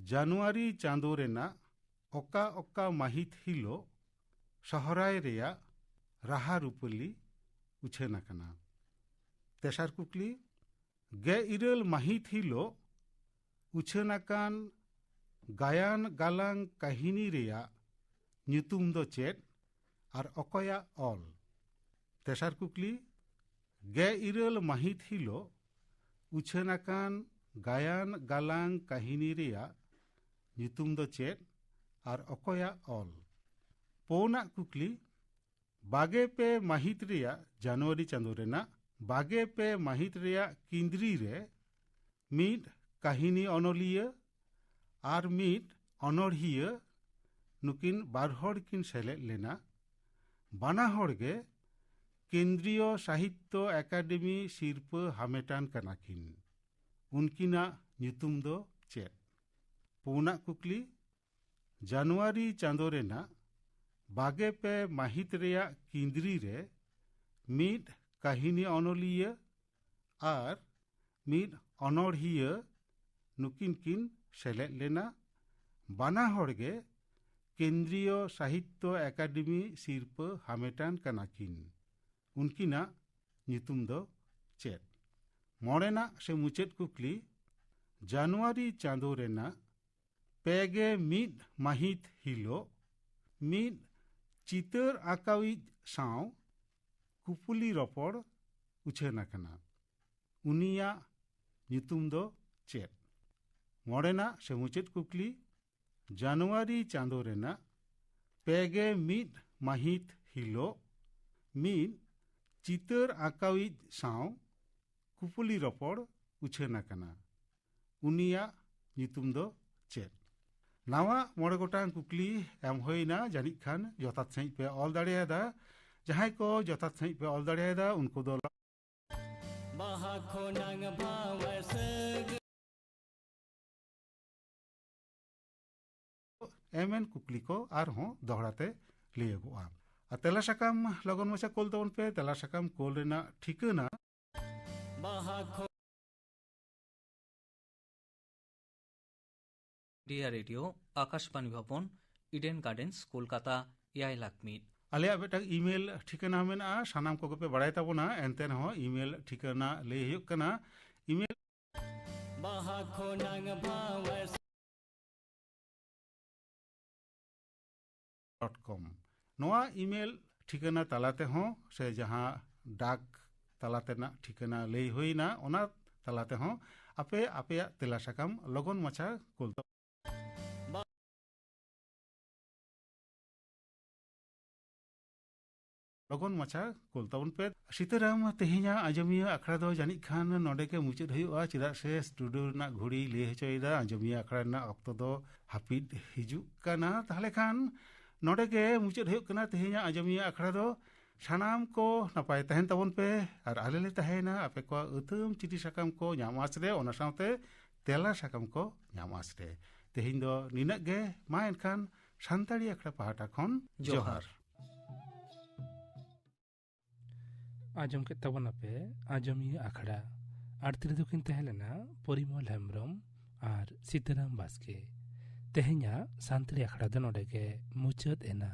ᱡᱟᱱᱩᱣᱟᱨᱤ ᱪᱟᱸᱫᱳ ᱨᱮᱱᱟᱜ ᱚᱠᱟ ᱢᱟᱹᱦᱤᱛ ᱦᱤᱞᱳᱜ ᱥᱚᱦᱨᱟᱭ ᱨᱮᱭᱟᱜ ᱨᱟᱦᱟ ᱨᱩᱯᱟᱹᱞᱤ ᱩᱪᱷᱟᱹᱱ ᱟᱠᱟᱱᱟ ᱛᱮᱥᱟᱨ ᱠᱩᱠᱞᱤ 14 ᱢᱟᱹᱦᱤᱛ ᱦᱤᱞᱳᱜ ᱩᱪᱷᱟᱹᱱ ᱟᱠᱟᱱ ᱜᱟᱭᱟᱱ ᱜᱟᱞᱟᱝ ᱠᱟᱹᱦᱤᱱᱤ ᱨᱮᱭᱟᱜ ᱧᱩᱛᱩᱢ ᱫᱚ ᱪᱮᱫ ᱟᱨ ᱚᱠᱚᱭᱟᱜ ᱚᱞ ᱛᱮᱥᱟর ᱠᱩᱠᱞᱤ 14 ᱢᱟᱹᱦᱤᱛ ᱦᱤᱞᱳᱜ ᱩᱪᱷᱟᱹᱱ ᱟᱠᱟᱱ ᱜᱟᱭᱟᱱ ᱜᱟᱞᱟᱝ ᱠᱟᱹᱦᱤᱱᱤ ᱨᱮᱭᱟᱜ ᱧᱩᱛᱩᱢ ᱫᱚ ᱪᱮᱫ ᱟᱨ ᱚᱠᱚᱭᱟᱜ ᱚᱞ ᱯᱳᱱᱟᱜ ᱠᱩᱠᱞᱤ 22 ᱢᱟᱹᱦᱤᱛ ᱨᱮᱭᱟᱜ ᱡᱟᱱᱩᱣᱟᱨᱤ ᱪᱟᱸᱫᱳ ᱨᱮᱱᱟᱜ 22 ᱢᱟᱹᱦᱤᱛ ᱨᱮᱭᱟᱜ ᱠᱤᱸᱫᱽᱨᱤ ᱨᱮ ᱢᱤᱫ ᱠᱟᱹᱦᱤᱱᱤ ᱚᱱᱚᱞᱤᱭᱟᱹ ᱟᱨ ᱢᱤᱫ ᱚᱱᱚᱲᱦᱤᱭᱟᱹ ᱱᱩᱠᱤᱱ ᱵᱟᱨ ᱦᱚᱲ ᱠᱤᱱ ᱥᱮᱞᱮᱫ ᱞᱮᱱᱟ ᱵᱟᱱᱟ ᱦᱚᱲ ᱜᱮ কেন্দ্রীয় সাহিত্য একাডেমি শিল্পা হামেটান কানাকিন উনকিনাᱜ ᱧᱩᱛᱩᱢ ᱫᱚ ᱪᱮᱫ ᱯᱩᱱᱟᱜ ᱠᱩᱠᱞᱤ ᱡᱟᱱᱩᱣᱟᱨᱤ ᱪᱟᱸᱫᱳ ᱨᱮᱱᱟᱜ 22 ᱢᱟᱹᱦᱤᱛ ᱨᱮᱭᱟᱜ ᱠᱤᱸᱫᱽᱨᱤ ᱨᱮ ᱢᱤᱫ ᱠᱟᱹᱦᱤᱱᱤ ᱚᱱᱚᱞᱤᱭᱟᱹ ᱟᱨ ᱢᱤᱫ ᱚᱱᱚᱲᱦᱤᱭᱟᱹ ᱱᱩᱠᱤᱱ ᱠᱤᱱ ᱥᱮᱞᱮᱫ ᱞᱮᱱᱟ ᱵᱟᱱᱟ ᱦᱚᱲ ᱜᱮ কেন্দ্রীয় সাহিত্য একাডেমি শিল্পা হামেটান কানাকিন উনকিনাᱜ ᱧᱩᱛᱩᱢ ᱫᱚ ᱪᱮᱫ ᱢᱚᱬᱮᱱᱟᱜ ᱥᱮ ᱢᱩᱪᱟᱹᱫ ᱠᱩᱠᱞᱤ ᱡᱟᱱᱩᱣᱟᱨᱤ ᱪᱟᱸᱫᱳ ᱨᱮᱱᱟᱜ 21 ᱢᱟᱹᱦᱤᱛ ᱦᱤᱞᱳᱜ ᱢᱤᱫ ᱪᱤᱛᱟᱹᱨ ᱟᱸᱠᱟᱣᱤᱡ ᱥᱟᱶ ᱠᱩᱯᱩᱞᱤ ᱨᱚᱯᱚᱲ ᱩᱪᱷᱟᱹᱱ ᱟᱠᱟᱱᱟ ᱩᱱᱤᱭᱟᱜ ᱧᱩᱛᱩᱢ ᱫᱚ ᱪᱮᱫ ᱢᱚᱬᱮᱱᱟᱜ ᱥᱮ ᱢᱩᱪᱟᱹᱫ ᱠᱩᱠᱞᱤ ᱡᱟᱱᱩᱣᱟᱨᱤ ᱪᱟᱸᱫᱳ ᱨᱮᱱᱟᱜ 21 ᱢᱟᱹᱦᱤᱛ ᱦᱤᱞᱳᱜ ᱢᱤᱫ ᱪᱤᱛᱟᱹᱨ ᱟᱸᱠᱟᱣᱤᱡ ᱥᱟᱶ ᱠᱩᱯᱩᱞᱤ ᱨᱚᱯᱚᱲ ᱩᱪᱷᱟᱹᱱ ᱟᱠᱟᱱᱟ ᱩᱱᱤᱭᱟᱜ ᱧᱩᱛᱩᱢ ᱫᱚ ᱪᱮᱫ ᱱᱟᱣᱟ 5 ᱜᱚᱴᱟᱝ ᱠᱩᱠᱞᱤ ᱮᱢ ᱦᱩᱭᱱᱟ ᱡᱟᱹᱱᱤᱡ ᱠᱷᱟᱱ ᱡᱚᱛᱷᱟᱛ ᱥᱟᱺᱦᱤᱡ ᱯᱮ ᱚᱞ ᱫᱟᱲᱮᱭᱟᱫᱟ ᱡᱟᱦᱟᱸᱭ ᱠᱚ ᱡᱚᱛᱷᱟᱛ ᱥᱟᱺᱦᱤᱡ ᱯᱮ ᱚᱞ ᱫᱟᱲᱮᱭᱟᱫᱟ ᱩᱱᱠᱩ ᱫᱚ एमएन कुकली को आरहों दोहराते लिएगोआ और तेला साकाम लगन मचा कोल तबन पे तेला साकाम कोल रेना ठिकाना डिया रेडियो आकाशवाणी भवन इडेन गार्डन्स कोलकाता 6 लाख मीट आलिया बेटा ईमेल ठिकाना मेना सानाम को पे बड़ाई ताबोना एनतेन हो ईमेल ठिकाना ले हुयुग कना ईमेल .com नोआ ईमेल ठिकाना तालाते हों से जहां डाक तालाते ना ठिकाना ले हुईना ओना तालाते हों आपे आपे तेला साकाम लगन मचा कोलता लगन मचा कोलताउन पे सीताराम तेहिया आजमिया अखड़ा दो जानिक खान नोडे के मुचाद हुयुआ चिदा से स्टूडियो ना घुड़ी ले हचोइदा आजमिया अखड़ा ना ऑक्टो दो हापिद हिजुक काना ताहले खान नोडे के मुचाद हुयुक कना तेहिया आजमिया अखड़ा दो सानाम को नपाय तहन तबन पे और आले ले तहना आपे को उतम चिठी साकाम को ᱧᱟᱢᱟᱥ रे ओना साउते तेला साकाम को ᱧᱟᱢᱟᱥ रे तेहिन दो निनक गे मा एनखान सान्ताड़ी अखड़ा पाहाटा खन जोहार आजम के तबन पे आजमिया अखड़ा आरती दुकिन तहलेना परिमल हेम्ब्रम और सीताराम बास्के तेहिया सान्ताड़ी अखड़ा दो नोडे के मुचाद एना